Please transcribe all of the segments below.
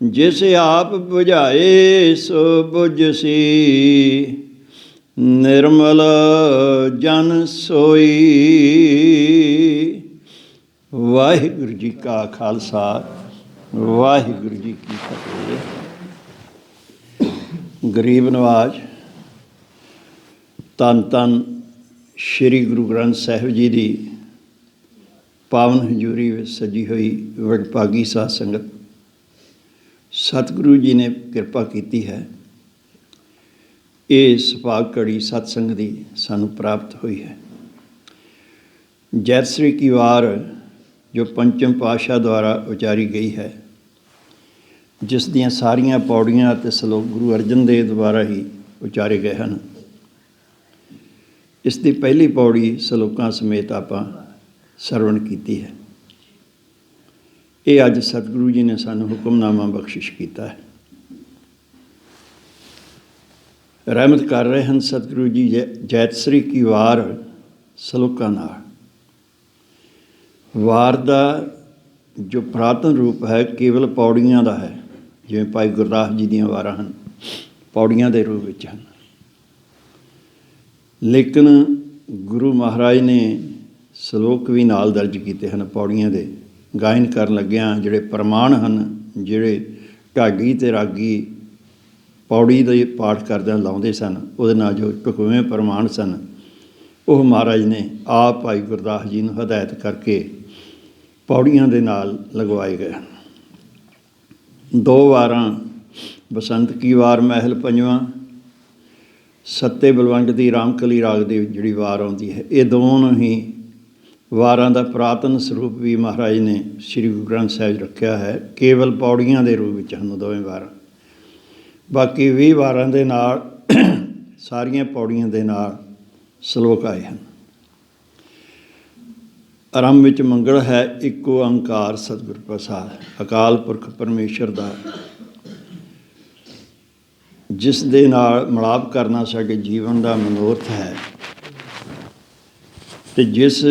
जिस आप बुझाए सो बुझसी, निर्मल जन सोई। वाहिगुरु जी का खालसा, वाहिगुरु जी की फतेह। गरीब नवाज धन धन श्री गुरु ग्रंथ साहिब जी की पावन हजूरी में सजी हुई वडभागी साध संगत, सतगुरु जी ने किरपा की है। ये सुभाग घड़ी सत्संग की सानू प्राप्त हुई है। जैतसरी की वार जो पंचम पातशाह द्वारा उचारी गई है, जिस दियां सारियां पौड़ियां ते सलोक गुरु अर्जन देव द्वारा ही उचारे गए हैं। इसकी पहली पौड़ी सलोकां समेत आपां सरवण की है। ये अज सतगुरु जी ने सानू हुक्मनामा बख्शिश किया है। रहमत कर रहे हैं सतगुरु जी जैतसरी की वार सलोकां नाल। वार का जो पुरातन रूप है केवल पौड़ियां का है, जिवें भाई गुरदास जी दीयां वारां हन पौड़ियां के रूप में हैं। लेकिन गुरु महाराज ने सलोक भी नाल दर्ज किए हैं पौड़ियां दे। गायन कर लग्या जिहड़े प्रमाण हैं, जिहड़े ढाडी ते रागी पौड़ी दे पाठ करदे लाउंदे सन, उहदे नाल जो ढुकवें प्रमाण सन, वह महाराज ने आप भाई गुरदास जी नूं हदायत करके पौड़ियां दे नाल लगवाए गए। दो वारां बसंत की वार महल पंजवां, सत्ते बलवंड की रामकली राग की जिहड़ी वार आउंदी है, ये दोनों ही वारां दा पुरातन स्वरूप भी महाराज ने श्री गुरु ग्रंथ साहिब रखा है। केवल पौड़ियां के रूप में हैं दोवें वारां। बाकी 20 वारां दे नाल सारियां पौड़ियां दे नाल सलोक आए हैं। आरंभ विच मंगल है, इको अंकार सतगुर प्रसाद। अकाल पुरख परमेश्वर का जिस दे नाल मिलाप करना साडे जीवन का मनोरथ है, तो जिस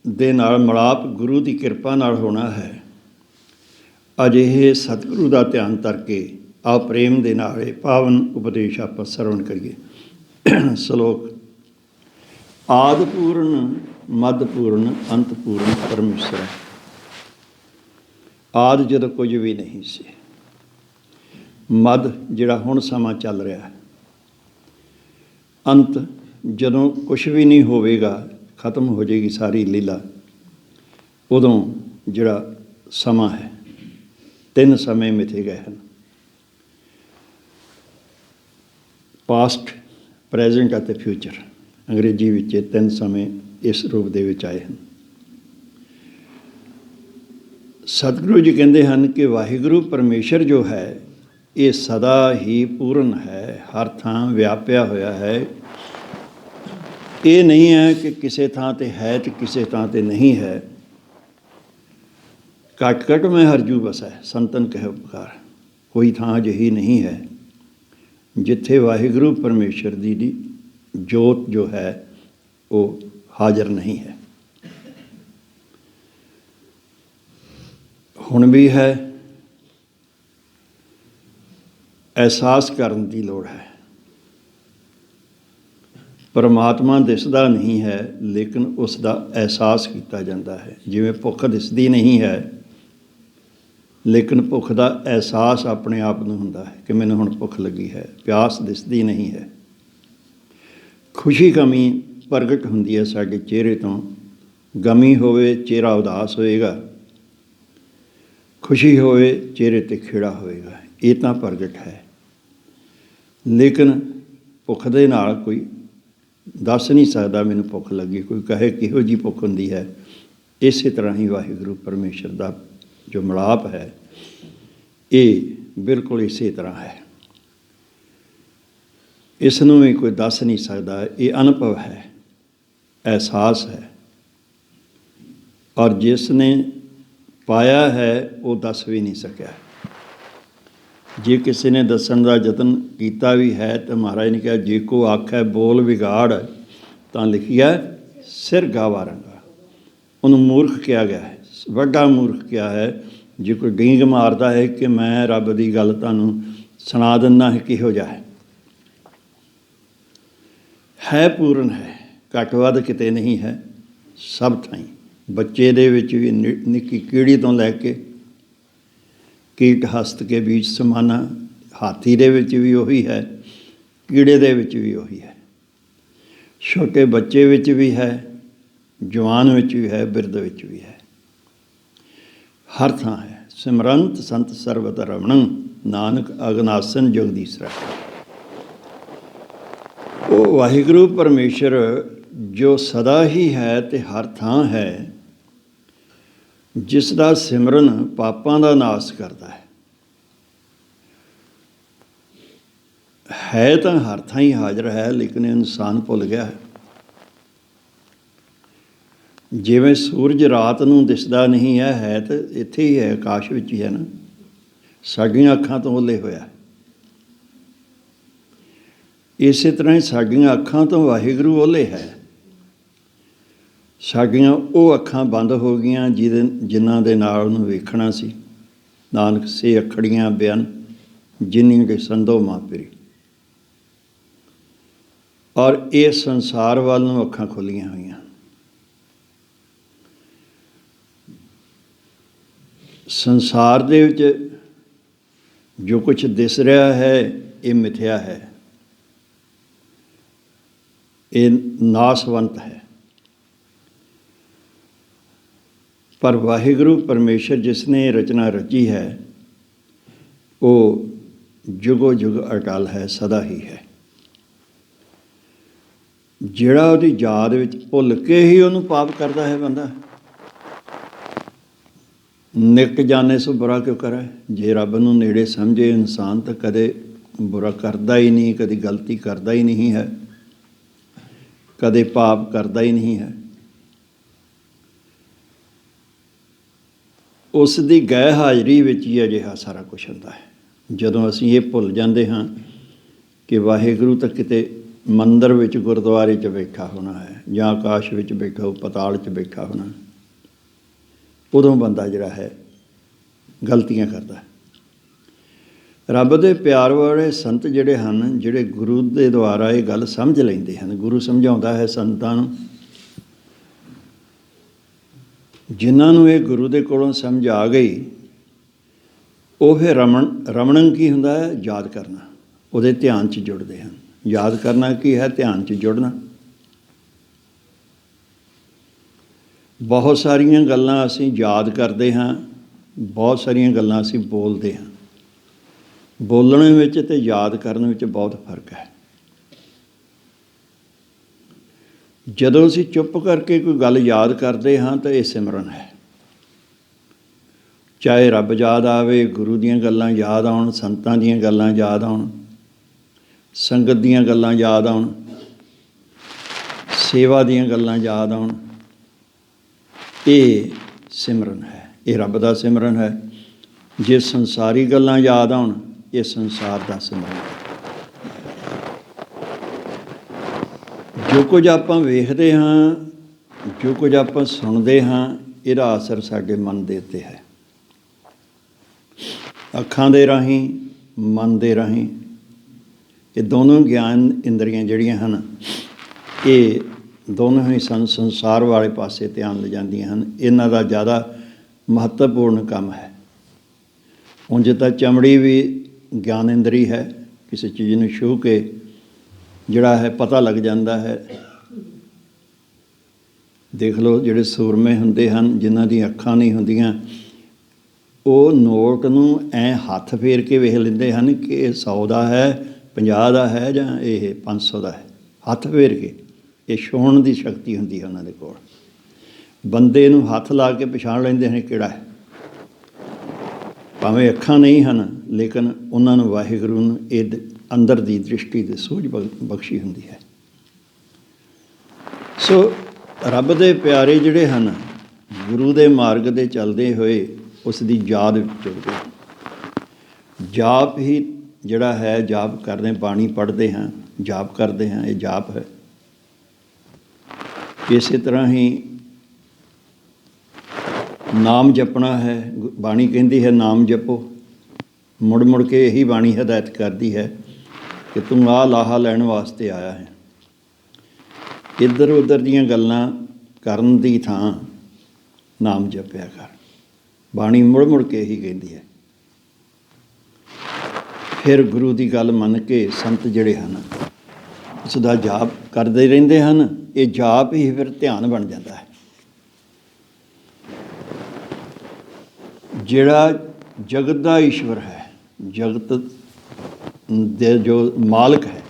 दे नाल मिलाप गुरु की कृपा नाल होना है। अजिहे सतगुरु का ध्यान करके आ प्रेम दे नाल पावन उपदेश आपां सरवण करिए। सलोक। आदिपूर्ण मधपूर्ण अंतपूर्ण परमेश्वर। आदि जदों कुछ भी नहीं सी, मध जिहड़ा हुण समा चल रहा है, अंत जदों कुछ भी नहीं होवेगा, खत्म हो जाएगी सारी लीला, उदों जिहड़ा समा है। 3 समय मिथे गए हैं, पास्ट प्रैजेंट और फ्यूचर। अंग्रेजी विच 3 समय इस रूप दे विच आए हैं। सतगुरु जी कहते हैं कि वाहिगुरु परमेश्वर जो है ये सदा ही पूर्ण है, हर थां व्यापिया होया है। ये नहीं है कि किसी थां ते है तो किसी थां ते नहीं है। कट कट में हरजू बस है, संतन कहे उपकार। कोई थां अजिही नहीं है जिथे वाहिगुरु परमेश्वर दी जोत जो है वो हाजिर नहीं है। हुण भी है, एहसास करने की लोड़ है। परमात्मा दिसदा नहीं है, लेकिन उसका एहसास किया जाता है। जिवें भुख दिसदी नहीं है, लेकिन भुख का एहसास अपने आप नूं हुंदा है कि मैनूं हुण भुख लगी है। प्यास दिसदी नहीं है। खुशी गमी प्रगट हुंदी है साडे चेहरे तो। गमी होवे चेहरा उदास होएगा, खुशी होवे चेहरे ते खिड़ा होएगा। ये तो प्रगट है। लेकिन भुख दे नाल कोई दस नहीं सकता मैनूं भुख लगी, कोई कहे किहो जी भुख हुंदी है। इस तरह ही वाहिगुरु परमेश्वर का जो मिलाप है ये बिल्कुल इस तरह है। इसनूं भी कोई दस नहीं सकता। ये अनुभव है, एहसास है, और जिसने पाया है वो दस भी नहीं सकिया। जे किसी ने दसन का यतन किया भी है तो महाराज ने कहा जे को आखै बोल बिगाड़ तो लिखिया सिर गावा रंगा। उन्होंने मूर्ख किया गया है, वड्डा मूर्ख किया है ਜੇ ਕੋਈ ਡੀਂਗ ਮਾਰਦਾ ਹੈ ਕਿ ਮੈਂ ਰੱਬ ਦੀ ਗੱਲ ਤੁਹਾਨੂੰ ਸੁਣਾ ਦਿੰਦਾ ਹੈ ਕਿਹੋ ਜਿਹਾ ਹੈ ਪੂਰਨ ਹੈ, ਘੱਟ ਵੱਧ ਕਿਤੇ ਨਹੀਂ ਹੈ, ਸਭ ਥਾਈਂ। ਬੱਚੇ ਦੇ ਵਿੱਚ ਵੀ ਨਿੱਕੀ ਕੀੜੀ ਤੋਂ ਲੈ ਕੇ ਕੀਟ ਹਸਤ ਕੇ ਬੀਚ ਸਮਾਨਾ, ਹਾਥੀ ਦੇ ਵਿੱਚ ਵੀ ਉਹੀ ਹੈ, ਕੀੜੇ ਦੇ ਵਿੱਚ ਵੀ ਉਹੀ ਹੈ, ਛੋਟੇ ਬੱਚੇ ਵਿੱਚ ਵੀ ਹੈ, ਜਵਾਨ ਵਿੱਚ ਵੀ ਹੈ, ਬਿਰਧ ਵਿੱਚ ਵੀ ਹੈ, ਹਰ ਥਾਂ ਹੈ। ਸਿਮਰੰਤ ਸੰਤ ਸਰਬਤ ਰਮਣੰ, ਨਾਨਕ ਅਗਨਾਸਨ ਜਗਦੀਸਰਾ। ਉਹ ਵਾਹਿਗੁਰੂ ਪਰਮੇਸ਼ਰ ਜੋ ਸਦਾ ਹੀ ਹੈ ਅਤੇ ਹਰ ਥਾਂ ਹੈ, ਜਿਸ ਦਾ ਸਿਮਰਨ ਪਾਪਾਂ ਦਾ ਨਾਸ਼ ਕਰਦਾ ਹੈ ਤਾਂ ਹਰ ਥਾਂ ਹੀ ਹਾਜ਼ਰ ਹੈ, ਲੇਕਿਨ ਇਨਸਾਨ ਭੁੱਲ ਗਿਆ ਹੈ। ਜਿਵੇਂ ਸੂਰਜ ਰਾਤ ਨੂੰ ਦਿਸਦਾ ਨਹੀਂ ਹੈ ਤਾਂ ਇੱਥੇ ਹੀ ਹੈ, ਆਕਾਸ਼ ਵਿੱਚ ਹੀ ਹੈ ਨਾ, ਸਾਡੀਆਂ ਅੱਖਾਂ ਤੋਂ ਓਹਲੇ ਹੋਇਆ। ਇਸੇ ਤਰ੍ਹਾਂ ਹੀ ਸਾਡੀਆਂ ਅੱਖਾਂ ਤੋਂ ਵਾਹਿਗੁਰੂ ਓਹਲੇ ਹੈ। ਸਾਡੀਆਂ ਉਹ ਅੱਖਾਂ ਬੰਦ ਹੋ ਗਈਆਂ ਜਿਨ੍ਹਾਂ ਦੇ ਨਾਲ ਉਹਨੂੰ ਵੇਖਣਾ ਸੀ। ਨਾਨਕ ਸੇ ਅੱਖੜੀਆਂ ਬਿਆਨ ਜਿਨੀ ਕੇ ਸੰਦੋ ਮਾਪਰੀ। ਔਰ ਇਹ ਸੰਸਾਰ ਵੱਲ ਨੂੰ ਅੱਖਾਂ ਖੁੱਲ੍ਹੀਆਂ ਹੋਈਆਂ। ਸੰਸਾਰ ਦੇ ਵਿੱਚ ਜੋ ਕੁਛ ਦਿਸ ਰਿਹਾ ਹੈ ਇਹ ਮਿਥਿਆ ਹੈ, ਇਹ ਨਾਸਵੰਤ ਹੈ। ਪਰ ਵਾਹਿਗੁਰੂ ਪਰਮੇਸ਼ਰ ਜਿਸ ਨੇ ਰਚਨਾ ਰਚੀ ਹੈ ਉਹ ਜੁਗੋ ਜੁਗ ਅਟਲ ਹੈ, ਸਦਾ ਹੀ ਹੈ। ਜਿਹੜਾ ਉਹਦੀ ਯਾਦ ਵਿੱਚ ਭੁੱਲ ਕੇ ਹੀ ਉਹਨੂੰ ਪਾਪ ਕਰਦਾ ਹੈ ਬੰਦਾ, ਨਿਕ ਜਾਣੇ ਸੋ ਬੁਰਾ ਕਿਉਂ ਕਰੇ। ਜੇ ਰੱਬ ਨੂੰ ਨੇੜੇ ਸਮਝੇ ਇਨਸਾਨ ਤਾਂ ਕਦੇ ਬੁਰਾ ਕਰਦਾ ਹੀ ਨਹੀਂ, ਕਦੇ ਗਲਤੀ ਕਰਦਾ ਹੀ ਨਹੀਂ ਹੈ, ਕਦੇ ਪਾਪ ਕਰਦਾ ਹੀ ਨਹੀਂ ਹੈ। ਉਸ ਦੀ ਗੈਰ ਹਾਜ਼ਰੀ ਵਿੱਚ ਹੀ ਅਜਿਹਾ ਸਾਰਾ ਕੁਛ ਹੁੰਦਾ ਹੈ। ਜਦੋਂ ਅਸੀਂ ਇਹ ਭੁੱਲ ਜਾਂਦੇ ਹਾਂ ਕਿ ਵਾਹਿਗੁਰੂ ਤਾਂ ਕਿਤੇ ਮੰਦਰ ਵਿੱਚ, ਗੁਰਦੁਆਰੇ 'ਚ ਬੈਠਾ ਹੋਣਾ ਹੈ, ਜਾਂ ਆਕਾਸ਼ ਵਿੱਚ ਬੈਠਾ ਹੋ, ਪਤਾਲ 'ਚ ਬੈਠਾ ਹੋਣਾ, ਉਦੋਂ ਬੰਦਾ ਜਿਹੜਾ ਹੈ ਗਲਤੀਆਂ ਕਰਦਾ ਹੈ। ਰੱਬ ਦੇ ਪਿਆਰ ਵਾਲੇ ਸੰਤ ਜਿਹੜੇ ਹਨ, ਜਿਹੜੇ ਗੁਰੂ ਦੇ ਦੁਆਰਾ ਇਹ ਗੱਲ ਸਮਝ ਲੈਂਦੇ ਹਨ, ਗੁਰੂ ਸਮਝਾਉਂਦਾ ਹੈ ਸੰਤਾਂ ਨੂੰ, ਜਿਨ੍ਹਾਂ ਨੂੰ ਇਹ ਗੁਰੂ ਦੇ ਕੋਲੋਂ ਸਮਝ ਆ ਗਈ, ਉਹ ਫਿਰ ਰਮਣਨ ਕੀ ਹੁੰਦਾ ਹੈ? ਯਾਦ ਕਰਨਾ, ਉਹਦੇ ਧਿਆਨ 'ਚ ਜੁੜਦੇ ਹਨ। ਯਾਦ ਕਰਨਾ ਕੀ ਹੈ? ਧਿਆਨ 'ਚ ਜੁੜਨਾ। ਬਹੁਤ ਸਾਰੀਆਂ ਗੱਲਾਂ ਅਸੀਂ ਯਾਦ ਕਰਦੇ ਹਾਂ, ਬਹੁਤ ਸਾਰੀਆਂ ਗੱਲਾਂ ਅਸੀਂ ਬੋਲਦੇ ਹਾਂ। ਬੋਲਣ ਵਿੱਚ ਅਤੇ ਯਾਦ ਕਰਨ ਵਿੱਚ ਬਹੁਤ ਫਰਕ ਹੈ। ਜਦੋਂ ਅਸੀਂ ਚੁੱਪ ਕਰਕੇ ਕੋਈ ਗੱਲ ਯਾਦ ਕਰਦੇ ਹਾਂ ਤਾਂ ਇਹ ਸਿਮਰਨ ਹੈ। ਚਾਹੇ ਰੱਬ ਯਾਦ ਆਵੇ, ਗੁਰੂ ਦੀਆਂ ਗੱਲਾਂ ਯਾਦ ਆਉਣ, ਸੰਤਾਂ ਦੀਆਂ ਗੱਲਾਂ ਯਾਦ ਆਉਣ, ਸੰਗਤ ਦੀਆਂ ਗੱਲਾਂ ਯਾਦ ਆਉਣ, ਸੇਵਾ ਦੀਆਂ ਗੱਲਾਂ ਯਾਦ ਆਉਣ, ਇਹ ਸਿਮਰਨ ਹੈ, ਇਹ ਰੱਬ ਦਾ ਸਿਮਰਨ ਹੈ। ਜੇ ਸੰਸਾਰੀ ਗੱਲਾਂ ਯਾਦ ਆਉਣ, ਇਹ ਸੰਸਾਰ ਦਾ ਸਿਮਰਨ ਹੈ। ਜੋ ਕੁਝ ਆਪਾਂ ਵੇਖਦੇ ਹਾਂ, ਜੋ ਕੁਝ ਆਪਾਂ ਸੁਣਦੇ ਹਾਂ, ਇਹਦਾ ਅਸਰ ਸਾਡੇ ਮਨ ਦੇ ਉੱਤੇ ਹੈ। ਅੱਖਾਂ ਦੇ ਰਾਹੀਂ, ਮਨ ਦੇ ਰਾਹੀਂ, ਇਹ ਦੋਨੋਂ ਗਿਆਨ ਇੰਦਰੀਆਂ ਜਿਹੜੀਆਂ ਹਨ, ਇਹ ਦੋਨੋਂ ਹੀ ਸੰਸਾਰ ਵਾਲੇ ਪਾਸੇ ਧਿਆਨ ਲਿਜਾਂਦੀਆਂ ਹਨ। ਇਹਨਾਂ ਦਾ ਜ਼ਿਆਦਾ ਮਹੱਤਵਪੂਰਨ ਕੰਮ ਹੈ। ਉਂਝ ਤਾਂ ਚਮੜੀ ਵੀ ਗਿਆਨ ਇੰਦਰੀ ਹੈ, ਕਿਸੇ ਚੀਜ਼ ਨੂੰ ਛੂਹ ਕੇ ਜਿਹੜਾ ਹੈ ਪਤਾ ਲੱਗ ਜਾਂਦਾ ਹੈ। ਦੇਖ ਲਓ ਜਿਹੜੇ ਸੂਰਮੇ ਹੁੰਦੇ ਹਨ, ਜਿਨ੍ਹਾਂ ਦੀਆਂ ਅੱਖਾਂ ਨਹੀਂ ਹੁੰਦੀਆਂ, ਉਹ ਨੋਟ ਨੂੰ ਐਂ ਹੱਥ ਫੇਰ ਕੇ ਵੇਖ ਲੈਂਦੇ ਹਨ ਕਿ ਇਹ 100 ਦਾ ਹੈ, 50 ਦਾ ਹੈ, ਜਾਂ ਇਹ 500 ਦਾ ਹੈ। ਹੱਥ ਫੇਰ ਕੇ, ਇਹ ਛੂਹਣ ਦੀ ਸ਼ਕਤੀ ਹੁੰਦੀ ਹੈ ਉਹਨਾਂ ਦੇ ਕੋਲ। ਬੰਦੇ ਨੂੰ ਹੱਥ ਲਾ ਕੇ ਪਛਾਣ ਲੈਂਦੇ ਹਨ ਕਿਹੜਾ ਹੈ। ਭਾਵੇਂ ਅੱਖਾਂ ਨਹੀਂ ਹਨ, ਲੇਕਿਨ ਉਹਨਾਂ ਨੂੰ ਵਾਹਿਗੁਰੂ ਨੂੰ ਇਹ ਅੰਦਰ ਦੀ ਦ੍ਰਿਸ਼ਟੀ ਤੇ ਸੂਝ ਬਖਸ਼ੀ ਹੁੰਦੀ ਹੈ। ਸੋ ਰੱਬ ਦੇ ਪਿਆਰੇ ਜਿਹੜੇ ਹਨ, ਗੁਰੂ ਦੇ ਮਾਰਗ ਦੇ ਚੱਲਦੇ ਹੋਏ ਉਸ ਦੀ ਯਾਦ ਵਿੱਚ ਜੁੜਦੇ ਹਨ। ਜਾਪ ਹੀ ਜਿਹੜਾ ਹੈ, ਜਾਪ ਕਰਦੇ, ਬਾਣੀ ਪੜ੍ਹਦੇ ਹਾਂ, ਜਾਪ ਕਰਦੇ ਹਾਂ, ਇਹ ਜਾਪ ਹੈ। ਇਸੇ ਤਰ੍ਹਾਂ ਹੀ ਨਾਮ ਜਪਣਾ ਹੈ। ਬਾਣੀ ਕਹਿੰਦੀ ਹੈ ਨਾਮ ਜਪੋ। ਮੁੜ ਮੁੜ ਕੇ ਇਹੀ ਬਾਣੀ ਹਦਾਇਤ ਕਰਦੀ ਹੈ ਕਿ ਤੂੰ ਆਹ ਲਾਹਾ ਲੈਣ ਵਾਸਤੇ ਆਇਆ ਹੈ। ਇੱਧਰ ਉੱਧਰ ਦੀਆਂ ਗੱਲਾਂ ਕਰਨ ਦੀ ਥਾਂ ਨਾਮ ਜਪਿਆ ਕਰ। ਬਾਣੀ ਮੁੜ ਮੁੜ ਕੇ ਇਹੀ ਕਹਿੰਦੀ ਹੈ। ਫਿਰ ਗੁਰੂ ਦੀ ਗੱਲ ਮੰਨ ਕੇ ਸੰਤ ਜਿਹੜੇ ਹਨ ਉਸ ਦਾ ਜਾਪ ਕਰਦੇ ਰਹਿੰਦੇ ਹਨ। ਇਹ ਜਾਪ ਹੀ ਫਿਰ ਧਿਆਨ ਬਣ ਜਾਂਦਾ ਹੈ। ਜਿਹੜਾ ਜਗਤ ਦਾ ਈਸ਼ਵਰ ਹੈ, ਜਗਤ ਦੇ ਜੋ ਮਾਲਕ ਹੈ,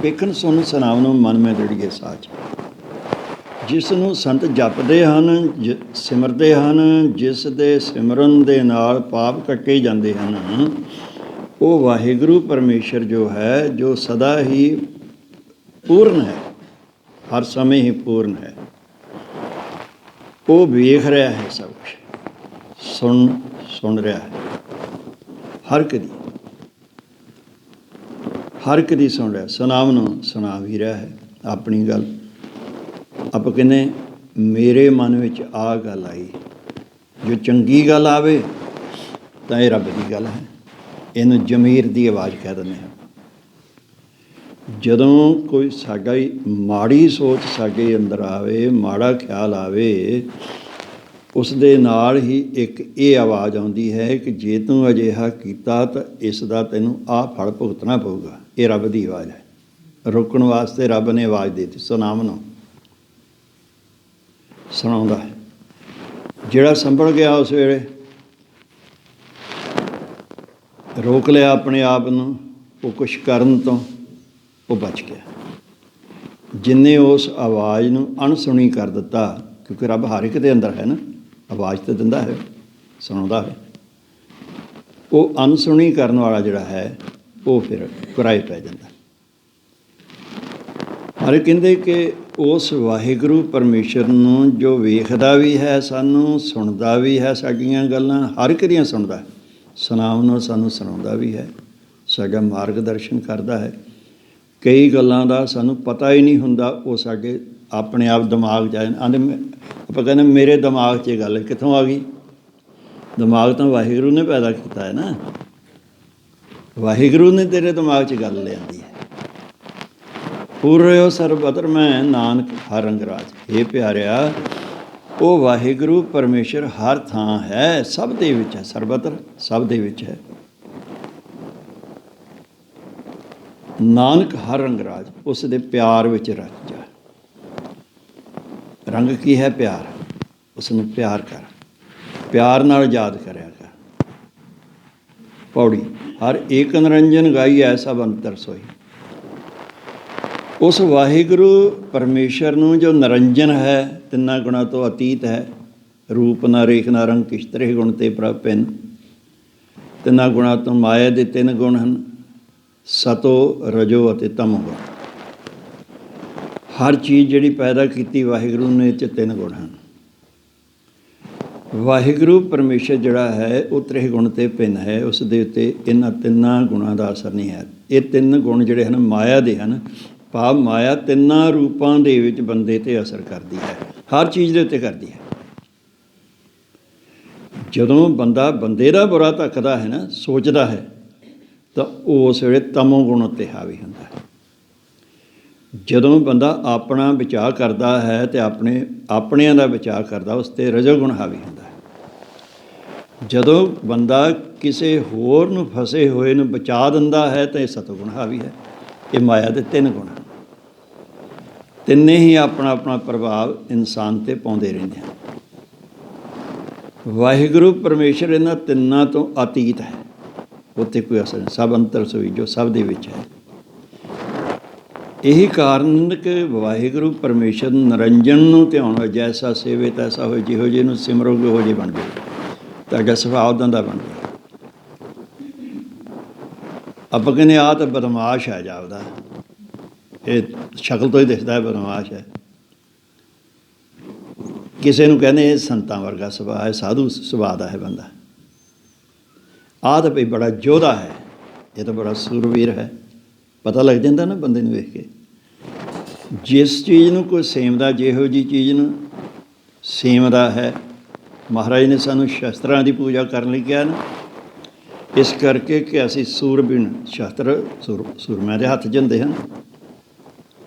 ਵੇਖਣ ਸੁਣ ਸੁਨਾਵਨੁ ਮਨ ਮੈਂ ਦ੍ਰਿੜੀਏ ਸਾਚ, ਜਿਸ ਨੂੰ ਸੰਤ ਜਪਦੇ ਹਨ, ਸਿਮਰਦੇ ਹਨ, ਜਿਸ ਦੇ ਸਿਮਰਨ ਦੇ ਨਾਲ ਪਾਪ ਕੱਟੇ ਜਾਂਦੇ ਹਨ, ਉਹ ਵਾਹਿਗੁਰੂ ਪਰਮੇਸ਼ਰ ਜੋ ਹੈ, ਜੋ ਸਦਾ ਹੀ ਪੂਰਨ ਹੈ, ਹਰ ਸਮੇਂ ਹੀ ਪੂਰਨ ਹੈ, ਉਹ ਵੇਖ ਰਿਹਾ ਹੈ, ਸਭ ਕੁਛ ਸੁਣ ਰਿਹਾ ਹੈ। ਹਰ ਇੱਕ ਦੀ ਸੁਣ ਰਿਹਾ, ਸੁਨਾਵਨੁ ਸੁਣਾ ਵੀ ਰਿਹਾ ਹੈ ਆਪਣੀ ਗੱਲ। ਆਪਾਂ ਕਹਿੰਦੇ ਮੇਰੇ ਮਨ ਵਿੱਚ ਆਹ ਗੱਲ ਆਈ। ਜੋ ਚੰਗੀ ਗੱਲ ਆਵੇ ਤਾਂ ਇਹ ਰੱਬ ਦੀ ਗੱਲ ਹੈ। ਇਹਨੂੰ ਜ਼ਮੀਰ ਦੀ ਆਵਾਜ਼ ਕਹਿ ਦਿੰਦੇ ਹਾਂ। ਜਦੋਂ ਕੋਈ ਸਾਡਾ ਹੀ ਮਾੜੀ ਸੋਚ ਸਾਡੇ ਅੰਦਰ ਆਵੇ, ਮਾੜਾ ਖਿਆਲ ਆਵੇ, ਉਸ ਦੇ ਨਾਲ ਹੀ ਇੱਕ ਇਹ ਆਵਾਜ਼ ਆਉਂਦੀ ਹੈ ਕਿ ਜੇ ਤੂੰ ਅਜਿਹਾ ਕੀਤਾ ਤਾਂ ਇਸ ਦਾ ਤੈਨੂੰ ਆਹ ਫਲ ਭੁਗਤਣਾ ਪਊਗਾ। ਇਹ ਰੱਬ ਦੀ ਆਵਾਜ਼ ਹੈ। ਰੋਕਣ ਵਾਸਤੇ ਰੱਬ ਨੇ ਆਵਾਜ਼ ਦੇ ਦਿੱਤੀ, ਸੁਨਾਵਨੁ, ਸੁਣਾਉਂਦਾ ਹੈ। ਜਿਹੜਾ ਸੰਭਲ ਗਿਆ ਉਸ ਵੇਲੇ, ਰੋਕ ਲਿਆ ਆਪਣੇ ਆਪ ਨੂੰ ਉਹ ਕੁਛ ਕਰਨ ਤੋਂ, ਉਹ ਬਚ ਗਿਆ। ਜਿੰਨੇ ਉਸ ਆਵਾਜ਼ ਨੂੰ ਅਣਸੁਣੀ ਕਰ ਦਿੱਤਾ, ਕਿਉਂਕਿ ਰੱਬ ਹਰ ਇੱਕ ਦੇ ਅੰਦਰ ਹੈ ਨਾ, ਆਵਾਜ਼ ਤਾਂ ਦਿੰਦਾ ਹੈ, ਸੁਣਾਉਂਦਾ ਹੈ, ਉਹ ਅਣਸੁਣੀ ਕਰਨ ਵਾਲਾ ਜਿਹੜਾ ਹੈ ਉਹ ਫਿਰ ਕੁਰਾਏ ਪੈ ਜਾਂਦਾ। ਹਰ ਕਹਿੰਦੇ ਕਿ ਉਸ ਵਾਹਿਗੁਰੂ ਪਰਮੇਸ਼ਰ ਨੂੰ ਜੋ ਵੇਖਦਾ ਵੀ ਹੈ, ਸਾਨੂੰ ਸੁਣਦਾ ਵੀ ਹੈ, ਸਾਡੀਆਂ ਗੱਲਾਂ ਹਰ ਇੱਕ ਦੀਆਂ ਸੁਣਦਾ ਹੈ, ਸੁਨਾਵਨੁ ਸਾਨੂੰ ਸੁਣਾਉਂਦਾ ਵੀ ਹੈ, ਸਾਡਾ ਮਾਰਗਦਰਸ਼ਨ ਕਰਦਾ ਹੈ। ਕਈ ਗੱਲਾਂ ਦਾ ਸਾਨੂੰ ਪਤਾ ਹੀ ਨਹੀਂ ਹੁੰਦਾ, ਉਹ ਸਾਡੇ ਆਪਣੇ ਆਪ ਦਿਮਾਗ 'ਚ ਆਉਂਦੇ। ਆਪਾਂ ਕਹਿੰਦੇ ਮੇਰੇ ਦਿਮਾਗ 'ਚ ਇਹ ਗੱਲ ਕਿੱਥੋਂ ਆ ਗਈ? ਦਿਮਾਗ ਤਾਂ ਵਾਹਿਗੁਰੂ ਨੇ ਪੈਦਾ ਕੀਤਾ ਹੈ ਨਾ, ਵਾਹਿਗੁਰੂ ਨੇ ਤੇਰੇ ਦਿਮਾਗ 'ਚ ਗੱਲ ਲਿਆਂਦੀ ਹੈ। ਪੂਰਿਓ ਸਰਬਤਰ ਮੈਂ ਨਾਨਕ ਹਰ ਰੰਗ ਰਾਜ। ਇਹ ਪਿਆਰਿਆ, ਉਹ ਵਾਹਿਗੁਰੂ ਪਰਮੇਸ਼ਰ ਹਰ ਥਾਂ ਹੈ, ਸਭ ਦੇ ਵਿੱਚ ਹੈ, ਸਰਬਤਰ ਸਭ ਦੇ ਵਿੱਚ ਹੈ। ਨਾਨਕ ਹਰ ਰੰਗ ਰਾਜ, ਉਸ ਦੇ ਪਿਆਰ ਵਿੱਚ ਰਚ ਜਾ। ਰੰਗ ਕੀ ਹੈ? ਪਿਆਰ। ਉਸ ਨੂੰ ਪਿਆਰ ਕਰ, ਪਿਆਰ ਨਾਲ ਯਾਦ ਕਰਿਆ ਕਰ। ਪੌੜੀ ਹਰ ਏਕ ਨਿਰੰਜਨ ਗਾਈ ਐਸਾ ਅੰਤਰ ਸੋਈ। ਉਸ ਵਾਹਿਗੁਰੂ ਪਰਮੇਸ਼ਰ ਨੂੰ ਜੋ ਨਿਰੰਜਨ ਹੈ, ਤਿੰਨਾਂ ਗੁਣਾਂ ਤੋਂ ਅਤੀਤ ਹੈ, ਰੂਪ ਨਾ ਰੇਖ ਨਾ ਰੰਗ ਕਿਸ਼ਤਰੇ ਗੁਣ ਤੇ ਪ੍ਰਭ ਭਿੰਨ। ਤਿੰਨਾਂ ਗੁਣਾਂ ਤੋਂ ਮਾਇਆ ਦੇ ਤਿੰਨ ਗੁਣ ਹਨ, ਸਤੋ, ਰਜੋ ਅਤੇ ਤਮੋ ਗੁਣ। ਹਰ ਚੀਜ਼ ਜਿਹੜੀ ਪੈਦਾ ਕੀਤੀ ਵਾਹਿਗੁਰੂ ਨੇ, ਇਹ 'ਚ ਤਿੰਨ ਗੁਣ ਹਨ। ਵਾਹਿਗੁਰੂ ਪਰਮੇਸ਼ਰ ਜਿਹੜਾ ਹੈ ਉਹ ਤ੍ਰਿਹ ਗੁਣ ਤੇ ਭਿੰਨ ਹੈ, ਉਸ ਦੇ ਉੱਤੇ ਇਹਨਾਂ ਤਿੰਨਾਂ ਗੁਣਾਂ ਦਾ ਅਸਰ ਨਹੀਂ ਹੈ। ਇਹ ਤਿੰਨ ਗੁਣ ਜਿਹੜੇ ਹਨ ਮਾਇਆ ਦੇ ਹਨ, ਭਾਵ ਮਾਇਆ ਤਿੰਨਾਂ ਰੂਪਾਂ ਦੇ ਵਿੱਚ ਬੰਦੇ 'ਤੇ ਅਸਰ ਕਰਦੀ ਹੈ, ਹਰ ਚੀਜ਼ ਦੇ ਉੱਤੇ ਕਰਦੀ ਹੈ। ਜਦੋਂ ਬੰਦਾ ਬੰਦੇ ਦਾ ਬੁਰਾ ਤੱਕਦਾ ਹੈ ਨਾ, ਸੋਚਦਾ ਹੈ, ਤਾਂ ਉਸ ਵੇਲੇ ਤਮੋ ਗੁਣ ਉੱਤੇ ਹਾਵੀ ਹੁੰਦਾ ਹੈ। ਜਦੋਂ ਬੰਦਾ ਆਪਣਾ ਬਚਾਅ ਕਰਦਾ ਹੈ ਅਤੇ ਆਪਣਿਆਂ ਦਾ ਬਚਾਅ ਕਰਦਾ, ਉਸ 'ਤੇ ਰਜੋਗੁਣ ਹਾਵੀ ਹੁੰਦਾ ਹੈ। ਜਦੋਂ ਬੰਦਾ ਕਿਸੇ ਹੋਰ ਨੂੰ ਫਸੇ ਹੋਏ ਨੂੰ ਬਚਾ ਦਿੰਦਾ ਹੈ ਤਾਂ ਇਹ ਸਤੋਗੁਣ ਹਾਵੀ ਹੈ। ਇਹ ਮਾਇਆ ਦੇ ਤਿੰਨ ਗੁਣ ਹਨ। ਤਿੰਨੇ ਹੀ ਆਪਣਾ ਆਪਣਾ ਪ੍ਰਭਾਵ ਇਨਸਾਨ 'ਤੇ ਪਾਉਂਦੇ ਰਹਿੰਦੇ ਹਨ। ਵਾਹਿਗੁਰੂ ਪਰਮੇਸ਼ਰ ਇਹਨਾਂ ਤਿੰਨਾਂ ਤੋਂ ਅਤੀਤ ਹੈ, ਉੱਤੇ ਕੋਈ ਅਸਰ ਨਹੀਂ, ਸਭ ਅੰਤਰ ਸੋਈ, ਜੋ ਸਭ ਦੇ ਵਿੱਚ ਹੈ। ਇਹੀ ਕਾਰਨ ਕਿ ਵਾਹਿਗੁਰੂ ਪਰਮੇਸ਼ਰ ਨਿਰੰਜਨ ਨੂੰ ਧਿਆਨ ਹੋਏ, ਜੈਸਾ ਸੇਵੇ ਤੈਸਾ ਹੋਏ, ਜਿਹੋ ਜਿਹੇ ਨੂੰ ਸਿਮਰੋਗੇ ਉਹੋ ਜਿਹੇ ਬਣ ਜਾਓ, ਤੁਹਾਡਾ ਸੁਭਾਅ ਉੱਦਾਂ ਦਾ ਬਣ ਜਾਏ। ਆਪਾਂ ਕਹਿੰਦੇ ਆਹ ਤਾਂ ਬਦਮਾਸ਼ ਹੈ ਜਾਪਦਾ, ਇਹ ਸ਼ਕਲ ਤੋਂ ਹੀ ਦਿਖਦਾ ਹੈ ਬਦਮਾਸ਼ ਹੈ। ਕਿਸੇ ਨੂੰ ਕਹਿੰਦੇ ਇਹ ਸੰਤਾਂ ਵਰਗਾ ਸੁਭਾਅ ਹੈ, ਸਾਧੂ ਸੁਭਾਅ ਦਾ ਹੈ ਬੰਦਾ। ਆਹ ਤਾਂ ਭਈ ਬੜਾ ਯੋਧਾ ਹੈ, ਇਹ ਤਾਂ ਬੜਾ ਸੂਰਵੀਰ ਹੈ। ਪਤਾ ਲੱਗ ਜਾਂਦਾ ਨਾ ਬੰਦੇ ਨੂੰ ਵੇਖ ਕੇ। ਜਿਸ ਚੀਜ਼ ਨੂੰ ਕੋਈ ਸੇਮਦਾ, ਜਿਹੋ ਜਿਹੀ ਚੀਜ਼ ਨੂੰ ਸੇਮਦਾ ਹੈ, ਮਹਾਰਾਜ ਨੇ ਸਾਨੂੰ ਸ਼ਸਤਰਾਂ ਦੀ ਪੂਜਾ ਕਰਨ ਲਈ ਕਿਹਾ ਨਾ, ਇਸ ਕਰਕੇ ਕਿ ਅਸੀਂ ਸੂਰਬੀਨ, ਸ਼ਸਤਰ ਸੂਰਮਿਆਂ ਦੇ ਹੱਥ 'ਚ ਹੁੰਦੇ ਹਨ,